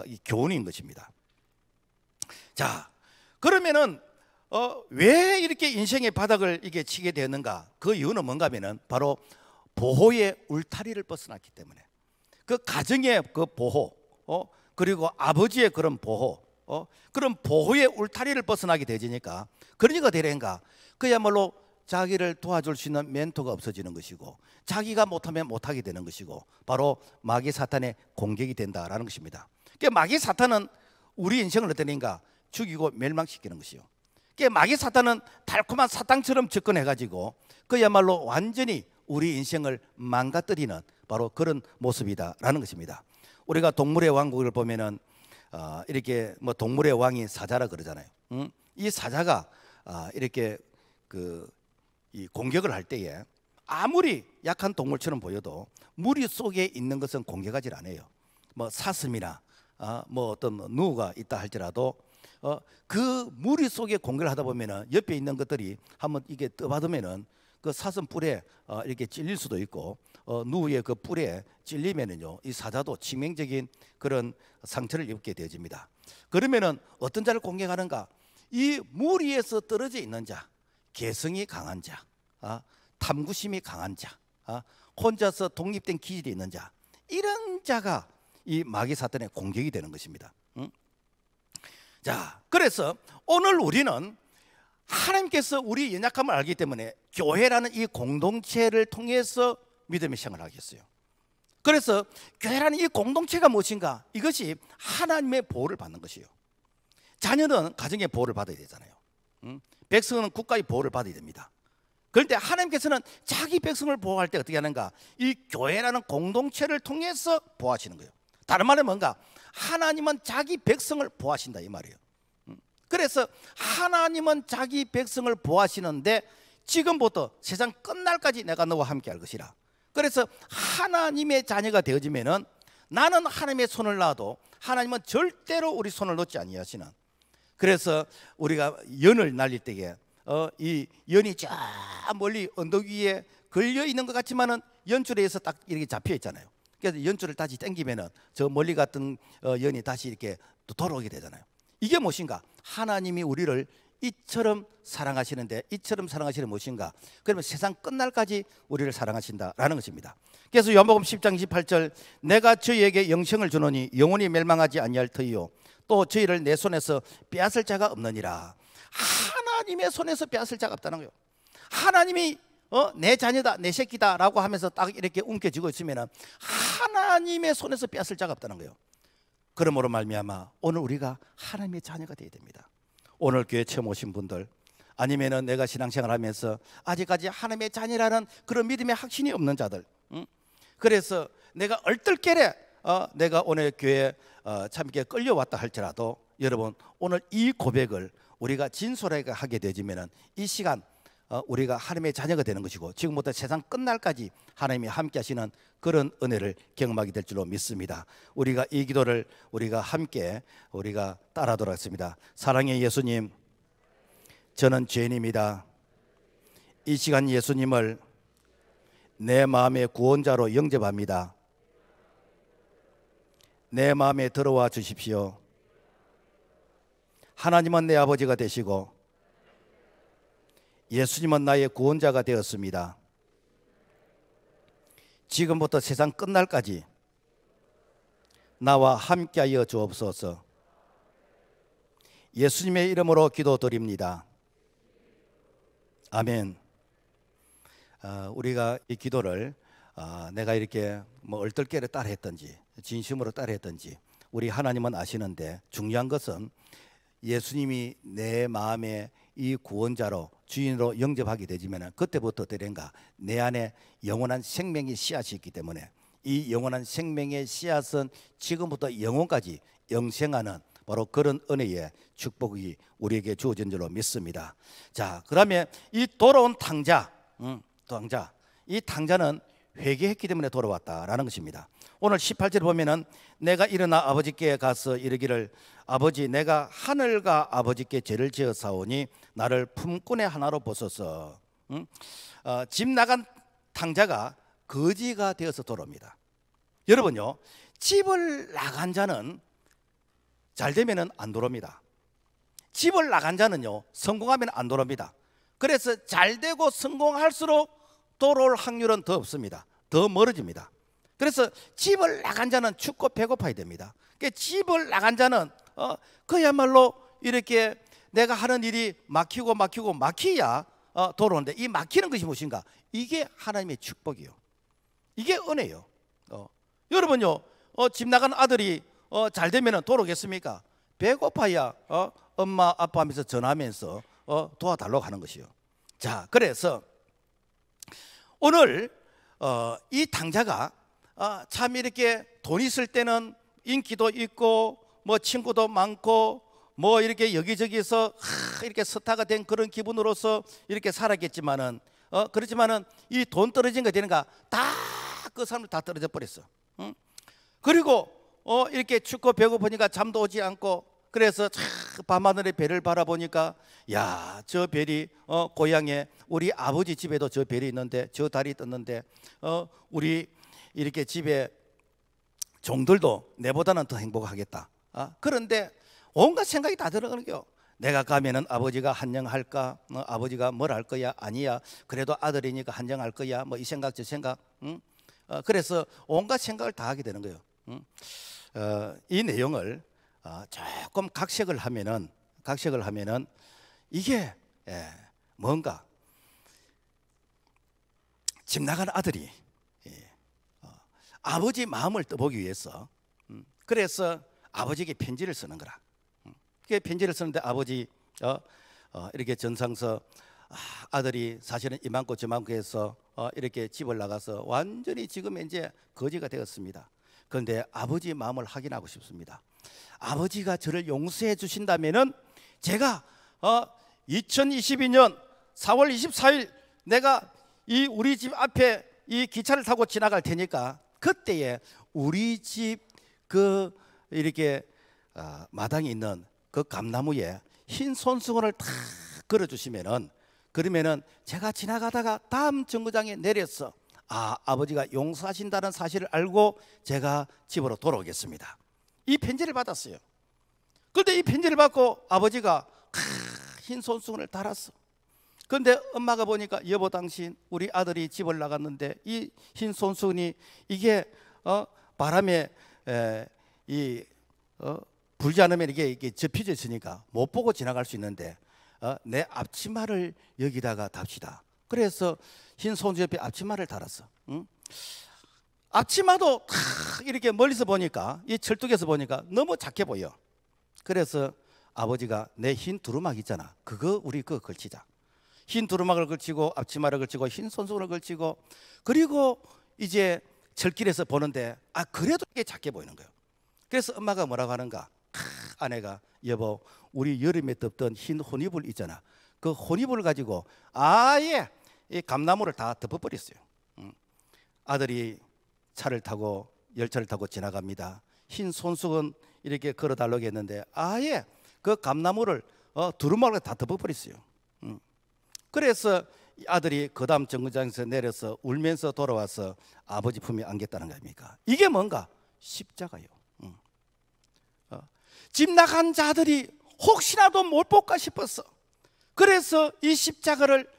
이 교훈인 것입니다. 자, 그러면은 왜 이렇게 인생의 바닥을 이게 치게 되었는가? 그 이유는 뭔가면은 바로 보호의 울타리를 벗어났기 때문에, 그 가정의 그 보호, 그리고 아버지의 그런 보호, 그런 보호의 울타리를 벗어나게 되지니까 그러니까 되는가 그야말로 자기를 도와줄 수 있는 멘토가 없어지는 것이고 자기가 못하면 못하게 되는 것이고 바로 마귀 사탄의 공격이 된다라는 것입니다. 그러니까 마귀 사탄은 우리 인생을 어떠는가 죽이고 멸망시키는 것이요. 그러니까 마귀 사탄은 달콤한 사탕처럼 접근해가지고 그야말로 완전히 우리 인생을 망가뜨리는 바로 그런 모습이다라는 것입니다. 우리가 동물의 왕국을 보면은 이렇게 뭐 동물의 왕이 사자라 그러잖아요. 이 사자가 이렇게 이 공격을 할 때에 아무리 약한 동물처럼 보여도 무리 속에 있는 것은 공격하지 않아요. 뭐 사슴이나 뭐 어떤 누가 있다 할지라도 그 무리 속에 공격을 하다 보면은 옆에 있는 것들이 한번 이게 떠받으면은 그 사슴 뿔에 이렇게 찔릴 수도 있고 누의 그 뿔에 찔리면은요 이 사자도 치명적인 그런 상처를 입게 되어집니다. 그러면은 어떤 자를 공격하는가? 이 무리에서 떨어져 있는 자, 개성이 강한 자, 탐구심이 강한 자, 혼자서 독립된 기질이 있는 자, 이런 자가 이 마귀 사탄의 공격이 되는 것입니다. 자, 그래서 오늘 우리는 하나님께서 우리 연약함을 알기 때문에 교회라는 이 공동체를 통해서 믿음의 생활을 하겠어요. 그래서 교회라는 이 공동체가 무엇인가? 이것이 하나님의 보호를 받는 것이에요. 자녀는 가정의 보호를 받아야 되잖아요. 백성은 국가의 보호를 받아야 됩니다. 그런데 하나님께서는 자기 백성을 보호할 때 어떻게 하는가? 이 교회라는 공동체를 통해서 보호하시는 거예요. 다른 말은 뭔가? 하나님은 자기 백성을 보호하신다 이 말이에요. 그래서 하나님은 자기 백성을 보호하시는데 지금부터 세상 끝날까지 내가 너와 함께 할 것이라. 그래서 하나님의 자녀가 되어지면은 나는 하나님의 손을 놔도 하나님은 절대로 우리 손을 놓지 아니하시는. 그래서 우리가 연을 날릴 때에 이 연이 저 멀리 언덕 위에 걸려 있는 것 같지만은 연줄에 의해서 딱 이렇게 잡혀 있잖아요. 그래서 연줄을 다시 당기면은 저 멀리 갔던 연이 다시 이렇게 또 돌아오게 되잖아요. 이게 무엇인가? 하나님이 우리를 이처럼 사랑하시는데 이처럼 사랑하시는 무엇인가? 그러면 세상 끝날까지 우리를 사랑하신다라는 것입니다. 그래서 요한복음 10장 28절 내가 저희에게 영생을 주노니 영원히 멸망하지 아니할 터이요 또 저희를 내 손에서 빼앗을 자가 없느니라. 하나님의 손에서 빼앗을 자가 없다는 거예요. 하나님이 내 자녀다 내 새끼다 라고 하면서 딱 이렇게 움켜쥐고 있으면 하나님의 손에서 빼앗을 자가 없다는 거예요. 그러므로 말미암아 오늘 우리가 하나님의 자녀가 되어야 됩니다. 오늘 교회 처음 오신 분들 아니면은 내가 신앙생활 하면서 아직까지 하나님의 자녀라는 그런 믿음의 확신이 없는 자들, 그래서 내가 얼떨결에 내가 오늘 교회에 참게 끌려왔다 할지라도 여러분 오늘 이 고백을 우리가 진솔하게 하게 되지면은 이 시간 우리가 하나님의 자녀가 되는 것이고 지금부터 세상 끝날까지 하나님이 함께 하시는 그런 은혜를 경험하게 될 줄로 믿습니다. 우리가 이 기도를 우리가 함께 우리가 따라하도록 하겠습니다. 사랑의 예수님, 저는 죄인입니다. 이 시간 예수님을 내 마음의 구원자로 영접합니다. 내 마음에 들어와 주십시오. 하나님은 내 아버지가 되시고 예수님은 나의 구원자가 되었습니다. 지금부터 세상 끝날까지 나와 함께하여 주옵소서. 예수님의 이름으로 기도드립니다. 아멘. 우리가 이 기도를 내가 이렇게 뭐 얼떨결에 따라했던지 진심으로 따라했던지 우리 하나님은 아시는데 중요한 것은 예수님이 내 마음에 이 구원자로 주인으로 영접하게 되지면 그때부터 어떠된가? 내 안에 영원한 생명의 씨앗이 있기 때문에 이 영원한 생명의 씨앗은 지금부터 영원까지 영생하는 바로 그런 은혜의 축복이 우리에게 주어진 줄로 믿습니다. 자, 그다음에 이 돌아온 탕자, 이 탕자는 회개했기 때문에 돌아왔다라는 것입니다. 오늘 18절 보면은 내가 일어나 아버지께 가서 이르기를 아버지 내가 하늘과 아버지께 죄를 지어 사오니 나를 품꾼의 하나로 보소서. 집 나간 탕자가 거지가 되어서 돌아옵니다. 여러분요, 집을 나간 자는 잘 되면은 안 돌아옵니다. 집을 나간 자는요 성공하면 안 돌아옵니다. 그래서 잘 되고 성공할수록 돌아올 확률은 더 없습니다. 더 멀어집니다. 그래서 집을 나간 자는 춥고 배고파야 됩니다. 그러니까 집을 나간 자는 그야말로 이렇게 내가 하는 일이 막히야 돌아오는데, 이 막히는 것이 무엇인가? 이게 하나님의 축복이요, 이게 은혜요. 여러분요, 집 나간 아들이 잘 되면 돌아오겠습니까? 배고파야 엄마 아빠 하면서 전화하면서 도와달라고 하는 것이요. 자, 그래서 오늘 이 당자가 참 이렇게 돈 있을 때는 인기도 있고 뭐 친구도 많고 뭐 이렇게 여기저기서 이렇게 스타가 된 그런 기분으로서 이렇게 살았겠지만은 그렇지만은 이 돈 떨어진 거 되는가, 다 그 사람들 다 떨어져 버렸어. 응? 그리고 이렇게 춥고 배고프니까 잠도 오지 않고, 그래서 밤하늘의 별을 바라보니까, 야, 저 별이 고향에 우리 아버지 집에도 저 별이 있는데, 저 달이 떴는데 우리 이렇게 집에 종들도 내보다는 더 행복하겠다. 그런데 온갖 생각이 다 들어가는 거요. 내가 가면은 아버지가 한영할까? 아버지가 뭘 할 거야? 아니야, 그래도 아들이니까 한영할 거야. 뭐 이 생각 저 생각. 응? 그래서 온갖 생각을 다 하게 되는 거예요. 응? 이 내용을 조금 각색을 하면은 이게 뭔가 집 나간 아들이 아버지 마음을 떠보기 위해서 그래서 아버지에게 편지를 쓰는 거라. 그 편지를 쓰는데 아버지 이렇게 전상서, 아들이 사실은 이만큼 저만큼 해서 이렇게 집을 나가서 완전히 지금 이제 거지가 되었습니다. 그런데 아버지 마음을 확인하고 싶습니다. 아버지가 저를 용서해 주신다면은 제가 2022년 4월 24일 내가 이 우리 집 앞에 이 기차를 타고 지나갈 테니까 그때에 우리 집 그 이렇게 마당에 있는 그 감나무에 흰 손수건을 탁 걸어주시면은, 그러면은 제가 지나가다가 다음 정거장에 내려서 아버지가 용서하신다는 사실을 알고 제가 집으로 돌아오겠습니다. 이 편지를 받았어요. 그런데 이 편지를 받고 아버지가 흰 손수건을 달았어. 그런데 엄마가 보니까, 여보 당신 우리 아들이 집을 나갔는데 이 흰 손수건이 이게 바람에 불지 않으면 이게 접혀져 있으니까 못 보고 지나갈 수 있는데 내 앞치마를 여기다가 답시다. 그래서 흰 손수 옆에 앞치마를 달았어. 응? 앞치마도 탁 이렇게 멀리서 보니까, 이 철쭉에서 보니까 너무 작게 보여. 그래서 아버지가 내 흰 두루마기 있잖아, 우리 그거 걸치자. 흰 두루마기를 걸치고 앞치마를 걸치고 흰 손수건을 걸치고, 그리고 이제 철길에서 보는데 그래도 이게 작게 보이는 거예요. 그래서 엄마가 뭐라고 하는가? 아내가, 여보 우리 여름에 덮던 흰 혼이불 있잖아, 그 혼이불을 가지고 아예 이 감나무를 다 덮어버렸어요. 아들이 열차를 타고 지나갑니다. 흰 손수건 이렇게 걸어달라고 했는데 아예 그 감나무를 두루마기로 다 덮어버렸어요. 그래서 아들이 그 다음 정거장에서 내려서 울면서 돌아와서 아버지 품에 안겼다는 거 아닙니까? 이게 뭔가? 십자가요. 집 나간 자들이 혹시라도 못 볼까 싶었어. 그래서 이 십자가를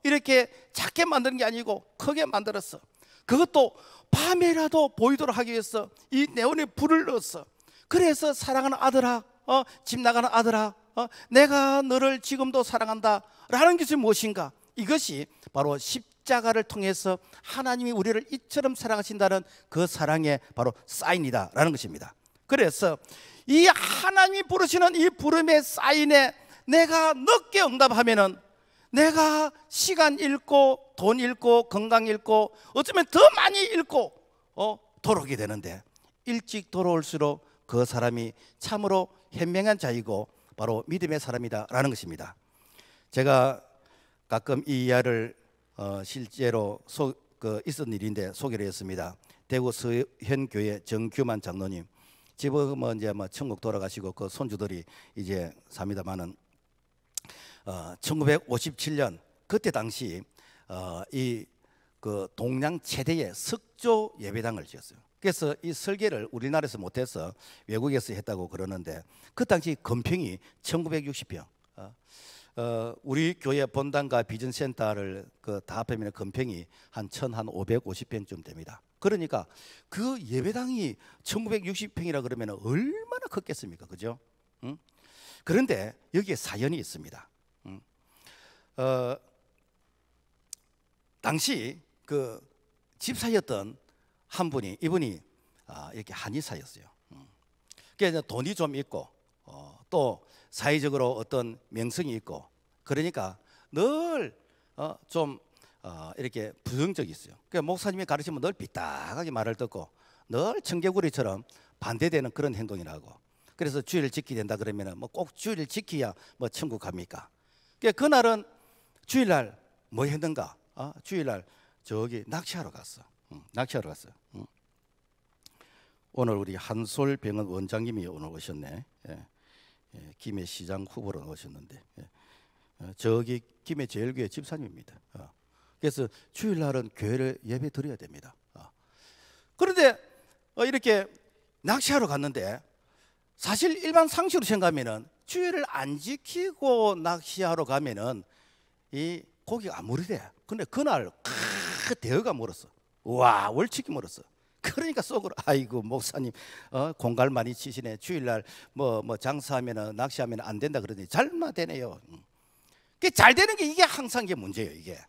이렇게 작게 만드는 게 아니고 크게 만들었어. 그것도 밤에라도 보이도록 하기 위해서 이 네온에 불을 넣었어. 그래서 사랑하는 아들아, 집 나가는 아들아, 내가 너를 지금도 사랑한다 라는 것이 무엇인가? 이것이 바로 십자가를 통해서 하나님이 우리를 이처럼 사랑하신다는 그 사랑의 바로 사인이다 라는 것입니다. 그래서 이 하나님이 부르시는 이 부름의 사인에 내가 늦게 응답하면은 내가 시간 잃고 돈 잃고 건강 잃고 어쩌면 더 많이 잃고 돌아오게 되는데, 일찍 돌아올수록 그 사람이 참으로 현명한 자이고 바로 믿음의 사람이다 라는 것입니다. 제가 가끔 이 이야기를 실제로 있었던 일인데 소개를 했습니다. 대구 서현교회 정규만 장로님, 지금은 이제 천국 돌아가시고 그 손주들이 이제 삽니다만은 1957년 그때 당시 이 그 동양 최대의 석조 예배당을 지었어요. 그래서 이 설계를 우리나라에서 못해서 외국에서 했다고 그러는데, 그 당시 건평이 1960평. 우리 교회 본당과 비전센터를 다 합하면 건평이 한 1,550평쯤 됩니다. 그러니까 그 예배당이 1960평이라 그러면 얼마나 컸겠습니까? 그죠? 그런데 여기에 사연이 있습니다. 당시 그 집사였던 한 분이, 이분이 이렇게 한의사였어요. 그래서 돈이 좀 있고 또 사회적으로 어떤 명성이 있고, 그러니까 늘 좀 이렇게 부정적이었어요. 그러니까 목사님이 가르치면 늘 삐딱하게 말을 듣고 늘 청개구리처럼 반대되는 그런 행동이라고. 그래서 주의를 지켜야 된다 그러면은 뭐 꼭 주의를 지켜야 뭐 천국 갑니까? 그러니까 그날은 주일날 뭐 했는가? 주일날 저기 낚시하러 갔어. 낚시하러 갔어. 오늘 우리 한솔병원 원장님이 오늘 오셨네. 김해 시장 후보로 오셨는데, 저기 김해 제일교회 집사님입니다. 그래서 주일날은 교회를 예배 드려야 됩니다. 그런데 이렇게 낚시하러 갔는데, 사실 일반 상식으로 생각하면은 주일을 안 지키고 낚시하러 가면은 이 고기가 안 물이래. 근데 그날 대어가 물었어. 와, 월척이 물었어. 그러니까 속으로 아이고 목사님 공갈 많이 치시네. 주일날 뭐 장사하면은 낚시하면 안 된다 그러더니 잘만 되네요. 그게 잘 되는 게 이게 항상 게 문제예요. 이게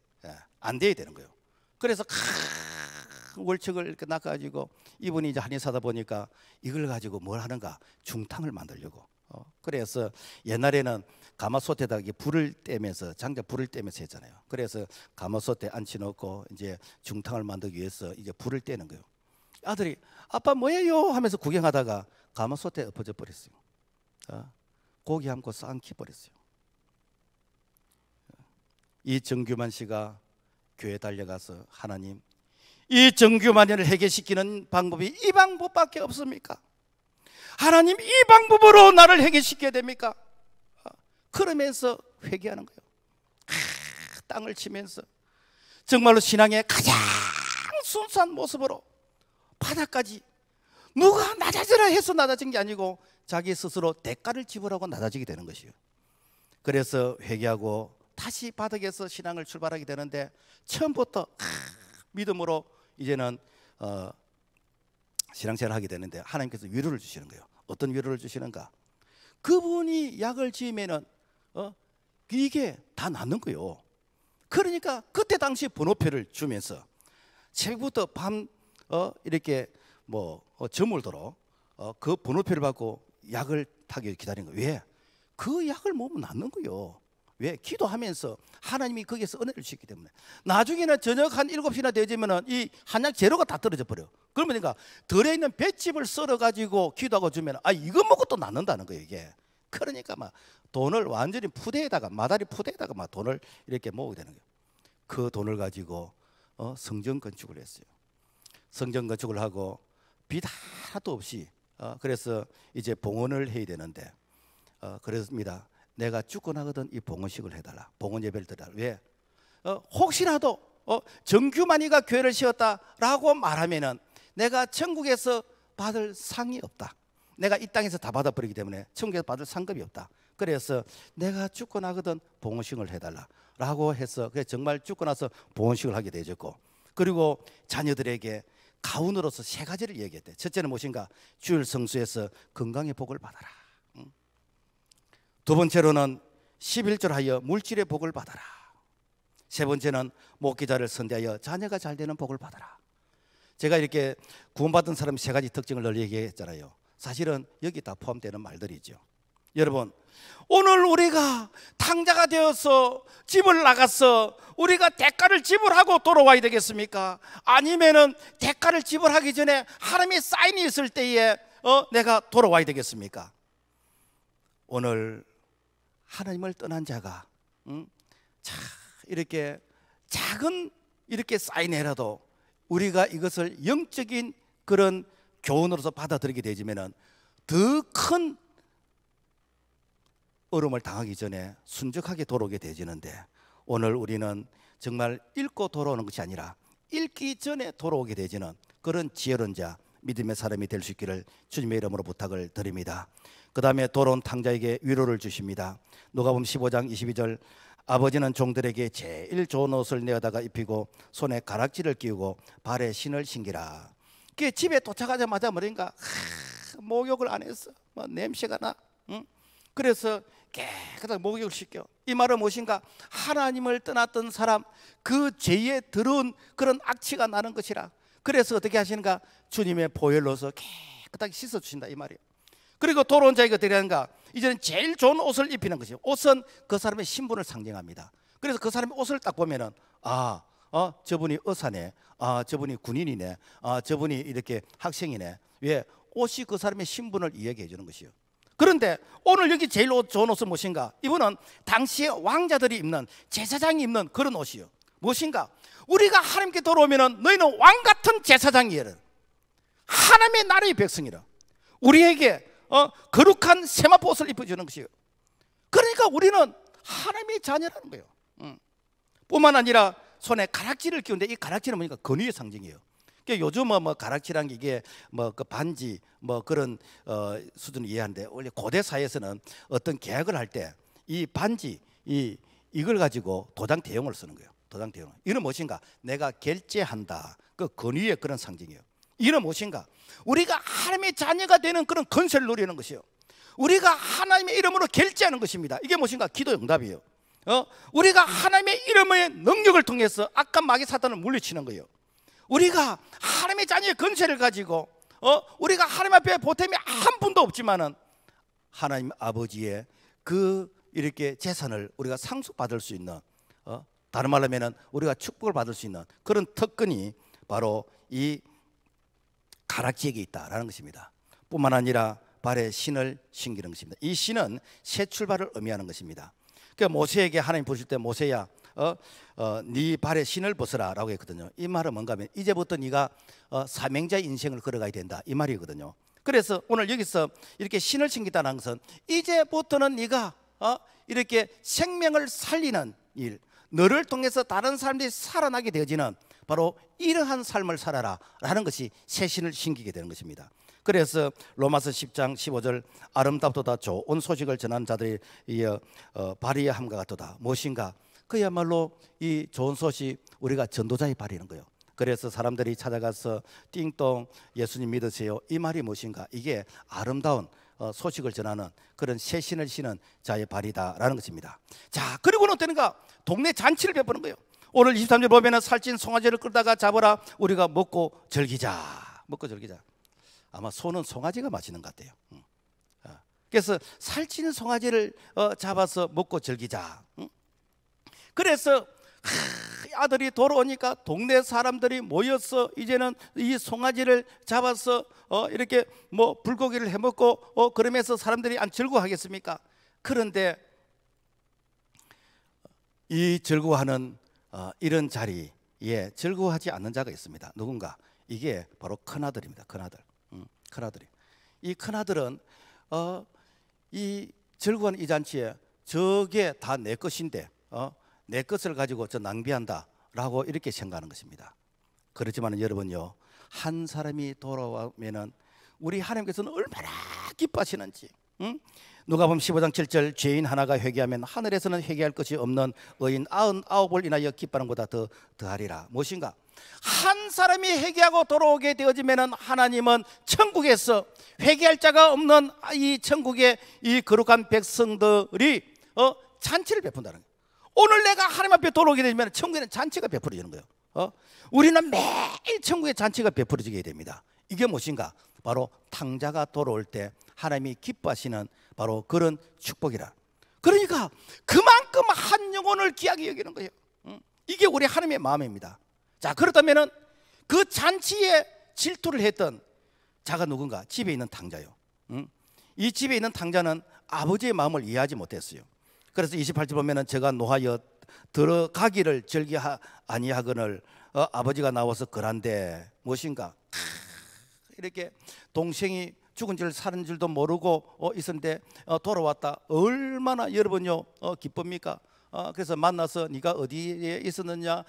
안 돼야 되는 거예요. 그래서 월척을 이렇게 낚아가지고 이분이 이제 한의사다 보니까 이걸 가지고 뭘 하는가? 중탕을 만들려고. 그래서 옛날에는 가마솥에다 불을 떼면서, 장작 불을 떼면서 했잖아요. 그래서 가마솥에 앉혀놓고 이제 중탕을 만들기 위해서 이제 불을 떼는 거예요. 아들이 아빠 뭐예요? 하면서 구경하다가 가마솥에 엎어져 버렸어요. 고기 한 코 쌍키 버렸어요. 이 정규만 씨가 교회 달려가서 하나님, 이 정규만을 해결시키는 방법이 이 방법밖에 없습니까? 하나님, 이 방법으로 나를 해결시켜야 됩니까? 그러면서 회개하는 거예요. 땅을 치면서 정말로 신앙의 가장 순수한 모습으로 바닥까지, 누가 낮아지라 해서 낮아진 게 아니고 자기 스스로 대가를 지불하고 낮아지게 되는 것이에요. 그래서 회개하고 다시 바닥에서 신앙을 출발하게 되는데, 처음부터 믿음으로 이제는 신앙생활을 하게 되는데 하나님께서 위로를 주시는 거예요. 어떤 위로를 주시는가? 그분이 약을 지으면은 이게 다 낫는 거예요. 그러니까 그때 당시 번호표를 주면서 새벽부터 밤 이렇게 저물도록 그 번호표를 받고 약을 타기 기다린 거예요. 왜? 그 약을 먹으면 낫는 거예요. 왜? 기도하면서 하나님이 거기에서 은혜를 주시기 때문에. 나중에는 저녁 한 7시나 되지면은 이 한약 재료가 다 떨어져 버려. 그러면 그러니까 덜에 있는 볏짚을 썰어 가지고 기도하고 주면 이거 먹고 또 낫는다는 거예요, 이게. 그러니까 막 돈을 완전히 푸대에다가, 마다리 푸대에다가 막 돈을 이렇게 모으게 되는 거예요. 그 돈을 가지고 성전 건축을 했어요. 성전 건축을 하고 빚 하나도 없이 그래서 이제 봉헌을 해야 되는데 그렇습니다. 내가 죽고 나거든 이 봉헌식을 해달라. 봉헌 예배를 드려라. 왜? 혹시라도 정규만이가 교회를 세웠다라고 말하면은 내가 천국에서 받을 상이 없다. 내가 이 땅에서 다 받아버리기 때문에 천국에서 받을 상급이 없다. 그래서 내가 죽고 나거든 봉헌식을 해달라라고 해서 그래서 정말 죽고 나서 봉헌식을 하게 되었고, 그리고 자녀들에게 가훈으로서 3가지를 얘기했대. 첫째는 무엇인가? 주일 성수에서 건강의 복을 받아라. 두 번째로는 11조하여 물질의 복을 받아라. 세 번째는 목기자를 선대하여 자녀가 잘 되는 복을 받아라. 제가 이렇게 구원받은 사람 3가지 특징을 늘 얘기했잖아요. 사실은 여기 다 포함되는 말들이죠. 여러분, 오늘 우리가 탕자가 되어서 집을 나가서 우리가 대가를 지불하고 돌아와야 되겠습니까? 아니면은 대가를 지불하기 전에 하나님의 사인이 있을 때에 내가 돌아와야 되겠습니까? 오늘 하나님을 떠난 자가 이렇게 작은 이렇게 사인이라도 우리가 이것을 영적인 그런 교훈으로서 받아들이게 되지면은 더 큰 어려움을 당하기 전에 순적하게 돌아오게 되지는데, 오늘 우리는 정말 읽고 돌아오는 것이 아니라 읽기 전에 돌아오게 되지는 그런 지혜로운 자, 믿음의 사람이 될 수 있기를 주님의 이름으로 부탁을 드립니다. 그 다음에 돌아온 탕자에게 위로를 주십니다. 누가복음 15장 22절, 아버지는 종들에게 제일 좋은 옷을 내어다가 입히고 손에 가락지를 끼우고 발에 신을 신기라. 그 집에 도착하자마자 뭐인가 목욕을 안 했어. 뭐 냄새가 나. 응? 그래서 깨끗하게 목욕을 시켜. 이 말은 무엇인가? 하나님을 떠났던 사람, 그 죄에 들어온 그런 악취가 나는 것이라. 그래서 어떻게 하시는가? 주님의 보혈 넣어서 깨끗하게 씻어주신다 이 말이에요. 그리고 돌아온 자에게 어떻게 하는가? 이제는 제일 좋은 옷을 입히는 것이요. 옷은 그 사람의 신분을 상징합니다. 그래서 그 사람의 옷을 딱 보면은 저분이 의사네, 저분이 군인이네, 저분이 이렇게 학생이네. 왜? 옷이 그 사람의 신분을 이야기해 주는 것이요. 그런데 오늘 여기 제일 좋은 옷은 무엇인가? 이분은 당시에 왕자들이 입는, 제사장이 입는 그런 옷이요. 무엇인가? 우리가 하나님께 돌아오면 너희는 왕같은 제사장이라, 하나님의 나라의 백성이라, 우리에게 거룩한 세마포 옷을 입혀주는 것이요. 그러니까 우리는 하나님의 자녀라는 거예요. 뿐만 아니라 손에 가락지를 끼우는데, 이 가락지는 뭐니까? 권위의 상징이에요. 그러니까 요즘은 뭐 가락지란 게 이게 그 반지 그런 수준을 이해하는데, 원래 고대 사회에서는 어떤 계약을 할 때 이 반지 이걸 가지고 도장 대용을 쓰는 거예요. 도장 대용. 이는 무엇인가? 내가 결제한다. 그 권위의 그런 상징이에요. 이는 무엇인가? 우리가 하나님의 자녀가 되는 그런 건설을 누리는 것이요. 우리가 하나님의 이름으로 결제하는 것입니다. 이게 무엇인가? 기도 응답이에요. 우리가 하나님의 이름의 능력을 통해서 악한 마귀 사탄을 물리치는 거예요. 우리가 하나님의 자녀의 건세를 가지고 우리가 하나님 앞에 보탬이 한 분도 없지만은 하나님 아버지의 그 이렇게 재산을 우리가 상속받을 수 있는, 다른 말로 하면은 우리가 축복을 받을 수 있는 그런 특권이 바로 이 가락지에게 있다라는 것입니다. 뿐만 아니라 발에 신을 신기는 것입니다. 이 신은 새 출발을 의미하는 것입니다. 그러니까 모세에게 하나님 부르실 때, 모세야 네 발에 신을 벗어라 라고 했거든요. 이 말은 뭔가 하면 이제부터 네가 사명자의 인생을 걸어가야 된다 이 말이거든요. 그래서 오늘 여기서 이렇게 신을 신기다는 것은 이제부터는 네가 이렇게 생명을 살리는 일, 너를 통해서 다른 사람들이 살아나게 되어지는 바로 이러한 삶을 살아라 라는 것이 새 신을 신기게 되는 것입니다. 그래서 로마서 10장 15절, 아름답도다 좋은 소식을 전하는 자들이 발이의 함과 같도다. 무엇인가? 그야말로 이 좋은 소식, 우리가 전도자의 발이는 거예요. 그래서 사람들이 찾아가서 띵동 예수님 믿으세요, 이 말이 무엇인가? 이게 아름다운 소식을 전하는 그런 새 신을 신은 자의 발이다라는 것입니다. 자, 그리고는 어떠는가? 동네 잔치를 베푸는 거예요. 오늘 23절 보면은 살찐 송아지를 끌다가 잡아라, 우리가 먹고 즐기자. 먹고 즐기자. 아마 소는 송아지가 맛있는 것 같아요. 그래서 살찌는 송아지를 잡아서 먹고 즐기자. 그래서 아들이 돌아오니까 동네 사람들이 모여서 이제는 이 송아지를 잡아서 이렇게 불고기를 해먹고 그러면서 사람들이 안 즐거워하겠습니까? 그런데 이 즐거워하는 이런 자리에 즐거워하지 않는 자가 있습니다. 누군가? 이게 바로 큰아들입니다. 큰아들이. 이 큰아들은 이 즐거운 이 잔치에 저게 다 내 것인데 내 것을 가지고 저 낭비한다 라고 이렇게 생각하는 것입니다. 그렇지만 여러분요, 한 사람이 돌아오면은 우리 하나님께서는 얼마나 기뻐하시는지. 누가복음 15장 7절, 죄인 하나가 회개하면 하늘에서는 회개할 것이 없는 의인 99을 인하여 기뻐하는 것보다 더하리라. 무엇인가? 한 사람이 회개하고 돌아오게 되어지면 하나님은 천국에서 회개할 자가 없는 이 천국의 이 거룩한 백성들이 잔치를 베푼다는 거예요. 오늘 내가 하나님 앞에 돌아오게 되면 천국에는 잔치가 베풀어지는 거예요. 우리는 매일 천국에 잔치가 베풀어지게 됩니다. 이게 무엇인가? 바로 탕자가 돌아올 때 하나님이 기뻐하시는 바로 그런 축복이라. 그러니까 그만큼 한 영혼을 귀하게 여기는 거예요. 이게 우리 하나님의 마음입니다. 자, 그렇다면 그 잔치에 질투를 했던 자가 누군가? 집에 있는 탕자요. 이 집에 있는 탕자는 아버지의 마음을 이해하지 못했어요. 그래서 28절 보면은 제가 노하여 들어가기를 절기 아니하거늘 아버지가 나와서 그란데 무엇인가? 이렇게 동생이 죽은 줄 사는 줄도 모르고 있었는데 돌아왔다. 얼마나 여러분요 기쁩니까? 그래서 만나서 네가 어디에 있었느냐,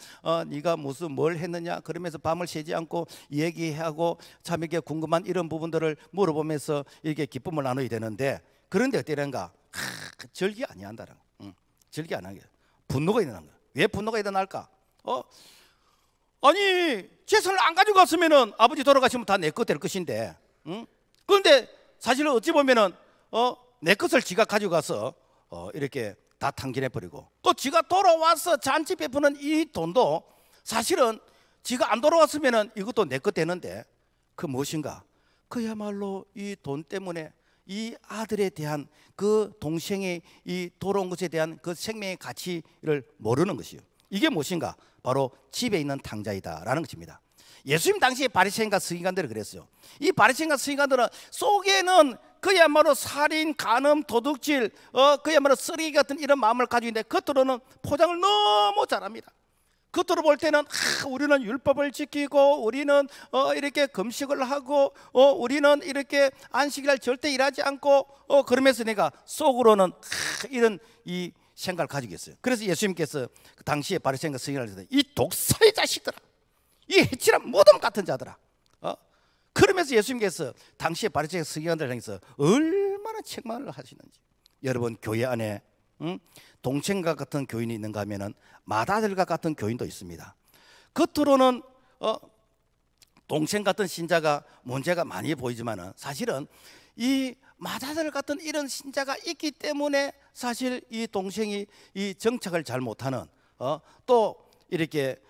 네가 무슨 뭘 했느냐 그러면서 밤을 새지 않고 얘기하고 참에게 궁금한 이런 부분들을 물어보면서 이렇게 기쁨을 나눠야 되는데, 그런데 어때는가? 절기 아니한다는 거야. 절기 안 하게. 분노가 일어난 거야. 왜 분노가 일어날까? 아니 재산을 안 가지고 갔으면은 아버지 돌아가시면 다 내 거 될 것인데, 그런데 사실은 어찌 보면은 내 것을 지가 가지고 가서 이렇게 다 탕진해 버리고, 또 지가 돌아와서 잔치 베푸는 이 돈도 사실은 지가 안 돌아왔으면은 이것도 내 것 되는데, 그 무엇인가? 그야말로 이 돈 때문에 이 아들에 대한 그 동생의 이 돌아온 것에 대한 그 생명의 가치를 모르는 것이요. 이게 무엇인가? 바로 집에 있는 탕자이다라는 것입니다. 예수님 당시에 바리새인과 서기관들은 그랬어요. 이 바리새인과 서기관들은 속에는 그야말로 살인, 간음, 도둑질, 그야말로 쓰레기 같은 이런 마음을 가지고 있는데 겉으로는 포장을 너무 잘합니다. 겉으로 볼 때는 우리는 율법을 지키고, 우리는 이렇게 금식을 하고, 우리는 이렇게 안식일날 절대 일하지 않고, 그러면서 내가 속으로는 이런 이 생각을 가지고 있어요. 그래서 예수님께서 그 당시에 바리새인과 서기관들한테 이 독사의 자식들아, 이 해치란 무덤 같은 자들아, 그러면서 예수님께서 당시에 바리새인과 서기관들 향해서 얼마나 책망을 하시는지. 여러분, 교회 안에 동생과 같은 교인이 있는가 하면은 맏아들과 같은 교인도 있습니다. 겉으로는 동생 같은 신자가 문제가 많이 보이지만은 사실은 이 맏아들 같은 이런 신자가 있기 때문에 사실 이 동생이 이 정착을 잘 못하는, 또 이렇게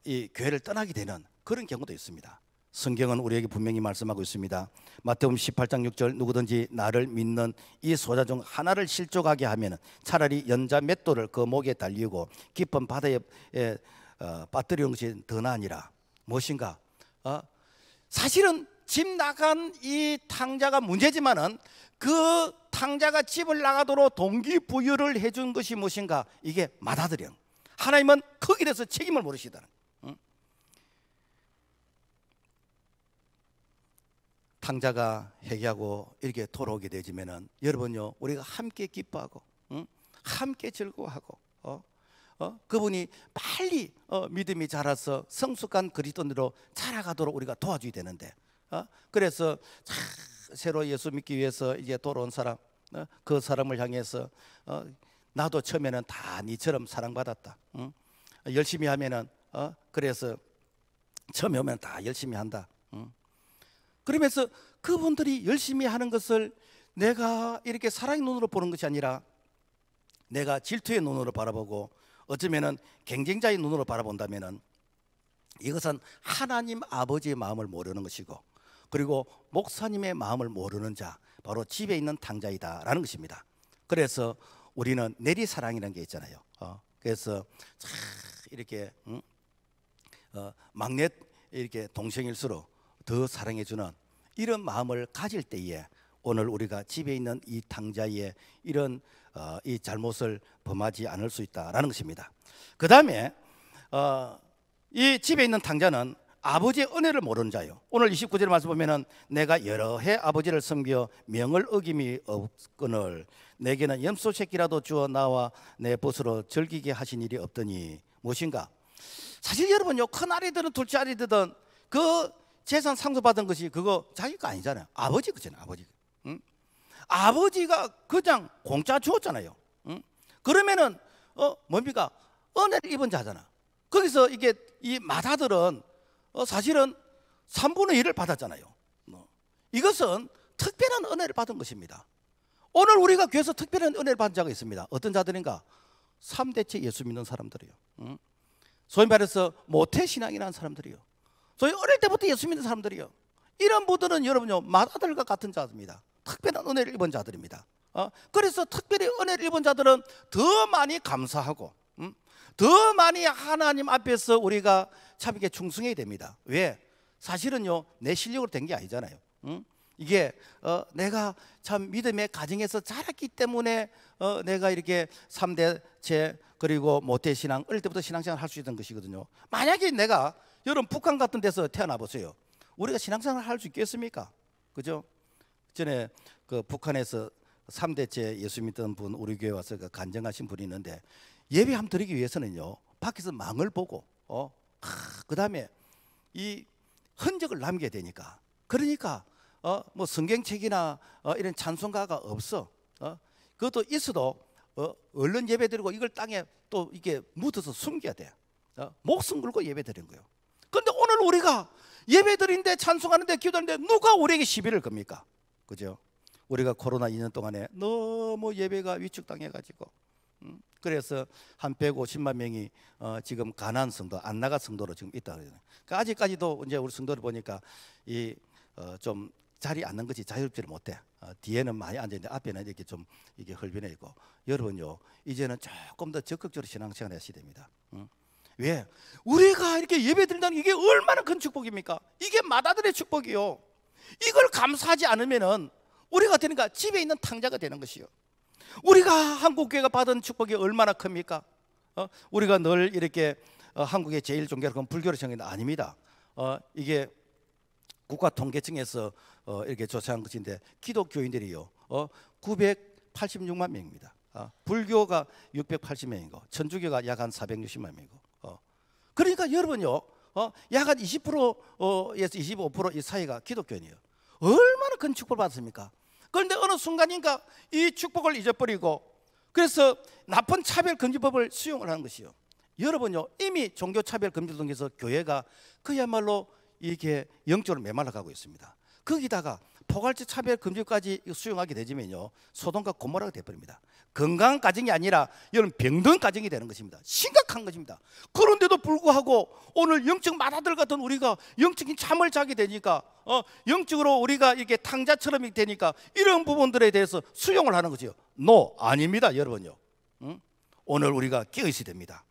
이 교회를 떠나게 되는 그런 경우도 있습니다. 성경은 우리에게 분명히 말씀하고 있습니다. 마태복음 18장 6절, 누구든지 나를 믿는 이 소자 중 하나를 실족하게 하면 차라리 연자 맷돌을 그 목에 달리고 깊은 바다에 빠뜨리는 것이 더 나으니라. 무엇인가? 사실은 집 나간 이 탕자가 문제지만은 그 탕자가 집을 나가도록 동기부여를 해준 것이 무엇인가? 이게 맏아들이요. 하나님은 거기에 대해서 책임을 물으시다는. 탕자가 회개하고 이렇게 돌아오게 되지면은 여러분요, 우리가 함께 기뻐하고, 함께 즐거워하고, 그분이 빨리 믿음이 자라서 성숙한 그리스도인으로 자라가도록 우리가 도와줘야 되는데, 그래서 새로 예수 믿기 위해서 이제 돌아온 사람, 그 사람을 향해서 나도 처음에는 다 니처럼 사랑받았다, 열심히 하면은 그래서 처음에 오면 다 열심히 한다. 그러면서 그분들이 열심히 하는 것을 내가 이렇게 사랑의 눈으로 보는 것이 아니라 내가 질투의 눈으로 바라보고, 어쩌면은 경쟁자의 눈으로 바라본다면은 이것은 하나님 아버지의 마음을 모르는 것이고, 그리고 목사님의 마음을 모르는 자, 바로 집에 있는 탕자이다라는 것입니다. 그래서 우리는 내리사랑이라는 게 있잖아요. 그래서 이렇게 막내 이렇게 동생일수록 더 사랑해주는 이런 마음을 가질 때에 오늘 우리가 집에 있는 이 탕자의 이런 이 잘못을 범하지 않을 수 있다라는 것입니다. 그 다음에 이 집에 있는 탕자는 아버지의 은혜를 모르는 자요. 오늘 29절 말씀 보면은 내가 여러 해 아버지를 섬겨 명을 어김이 없거늘 내게는 염소 새끼라도 주어 나와 내 벗으로 즐기게 하신 일이 없더니. 무엇인가? 사실 여러분요, 큰 아들이든 둘째 아들이든 그 재산 상속받은 것이 그거 자기 거 아니잖아요. 아버지 거잖아요. 아버지. 아버지가 그냥 공짜 주었잖아요. 그러면은 뭡니까? 은혜를 입은 자잖아. 거기서 이게 이 맏아들은 사실은 3분의 1을 받았잖아요. 이것은 특별한 은혜를 받은 것입니다. 오늘 우리가 교회에서 특별한 은혜를 받은 자가 있습니다. 어떤 자들인가? 3대째 예수 믿는 사람들이요. 소위 말해서 모태신앙이라는 사람들이요. 저희 어릴 때부터 예수 믿는 사람들이요. 이런 분들은 여러분요, 맏아들과 같은 자들입니다. 특별한 은혜를 입은 자들입니다. 그래서 특별히 은혜를 입은 자들은 더 많이 감사하고, 더 많이 하나님 앞에서 우리가 참 이게 충성해야 됩니다. 왜? 사실은요, 내 실력으로 된 게 아니잖아요. 이게 내가 참 믿음의 가정에서 자랐기 때문에 내가 이렇게 3대째 그리고 모태신앙, 어릴 때부터 신앙생활 할 수 있던 것이거든요. 만약에 내가 여러분 북한 같은 데서 태어나 보세요. 우리가 신앙생활 할 수 있겠습니까? 그죠? 전에 그 북한에서 3대째 예수 믿던 분 우리 교회 와서 그 간증하신 분이 있는데, 예배 한번 드리기 위해서는요, 밖에서 망을 보고 그 다음에 이 흔적을 남겨야 되니까, 그러니까 뭐 성경책이나 이런 찬송가가 없어. 그것도 있어도 얼른 예배 드리고 이걸 땅에 또 이게 묻어서 숨겨야 돼. 목숨 걸고 예배 드린 거예요. 그런데 오늘 우리가 예배 드리는데 찬송하는데 기도하는데 누가 우리에게 시비를 겁니까? 그죠? 우리가 코로나 2년 동안에 너무 예배가 위축당해가지고 그래서 한 150만 명이 지금 가난 성도, 안 나가 성도로 지금 있다 그래요. 그러니까 아직까지도 이제 우리 성도를 보니까 좀 자리 앉는 것이 자유롭지를 못해. 뒤에는 많이 앉아 있는데 앞에는 이렇게 좀 이게 헐빈해 있고. 여러분요, 이제는 조금 더 적극적으로 신앙생활 하셔야 됩니다. 왜? 우리가 이렇게 예배 드린다는 이게 얼마나 큰 축복입니까? 이게 맏아들의 축복이요. 이걸 감사하지 않으면은 우리가 되니까 집에 있는 탕자가 되는 것이요. 우리가 한국교회가 받은 축복이 얼마나 큽니까? 우리가 늘 이렇게 한국의 제일 종교는 불교를 정의는 아닙니다. 이게 국가통계청에서 이렇게 조사한 것인데 기독교인들이요 986만 명입니다. 불교가 680명이고 천주교가 약 한 460만 명이고 그러니까 여러분요 약 한 20%에서 25% 이 사이가 기독교인이에요. 얼마나 큰 축복을 받습니까? 그런데 어느 순간인가 이 축복을 잊어버리고 그래서 나쁜 차별금지법을 수용을 하는 것이요. 여러분요 이미 종교차별금지법 등에서 교회가 그야말로 이게 영적으로 메말라가고 있습니다. 거기다가 포괄적 차별금지까지 수용하게 되지면요 소돔과 고모라가 되어버립니다. 건강한 가정이 아니라 여러분 병든 가정이 되는 것입니다. 심각한 것입니다. 그런데도 불구하고 오늘 영적 맏아들 같은 우리가 영적인 잠을 자게 되니까 영적으로 우리가 이렇게 탕자처럼 되니까 이런 부분들에 대해서 수용을 하는 거죠. 노, 아닙니다 여러분요. 오늘 우리가 깨어 있어야 됩니다.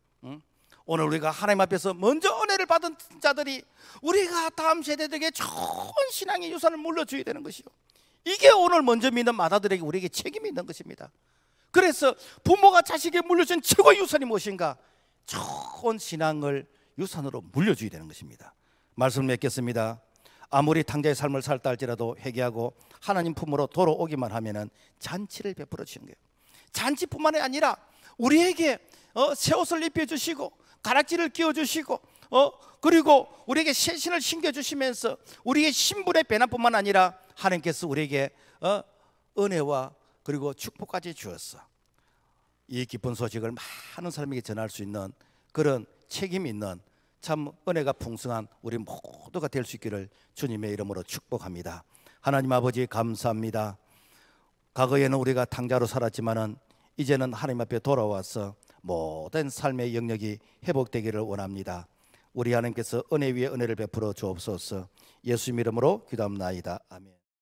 오늘 우리가 하나님 앞에서 먼저 은혜를 받은 자들이 우리가 다음 세대들에게 좋은 신앙의 유산을 물려줘야 되는 것이요. 이게 오늘 먼저 믿는 맏아들에게 우리에게 책임이 있는 것입니다. 그래서 부모가 자식에게 물려준 최고의 유산이 무엇인가? 좋은 신앙을 유산으로 물려줘야 되는 것입니다. 말씀을 맺겠습니다. 아무리 탕자의 삶을 살다 할지라도 회개하고 하나님 품으로 돌아오기만 하면은 잔치를 베풀어 주시는 거예요. 잔치뿐만 아니라 우리에게 새 옷을 입혀주시고 가락지를 끼워주시고 그리고 우리에게 새 신을 신겨주시면서 우리의 신분의 변화뿐만 아니라 하나님께서 우리에게 은혜와 그리고 축복까지 주었어. 이 기쁜 소식을 많은 사람에게 전할 수 있는 그런 책임 있는 참 은혜가 풍성한 우리 모두가 될 수 있기를 주님의 이름으로 축복합니다. 하나님 아버지 감사합니다. 과거에는 우리가 탕자로 살았지만은 이제는 하나님 앞에 돌아와서 모든 삶의 영역이 회복되기를 원합니다. 우리 하나님께서 은혜 위에 은혜를 베풀어 주옵소서. 예수님 이름으로 기도합나이다. 아멘.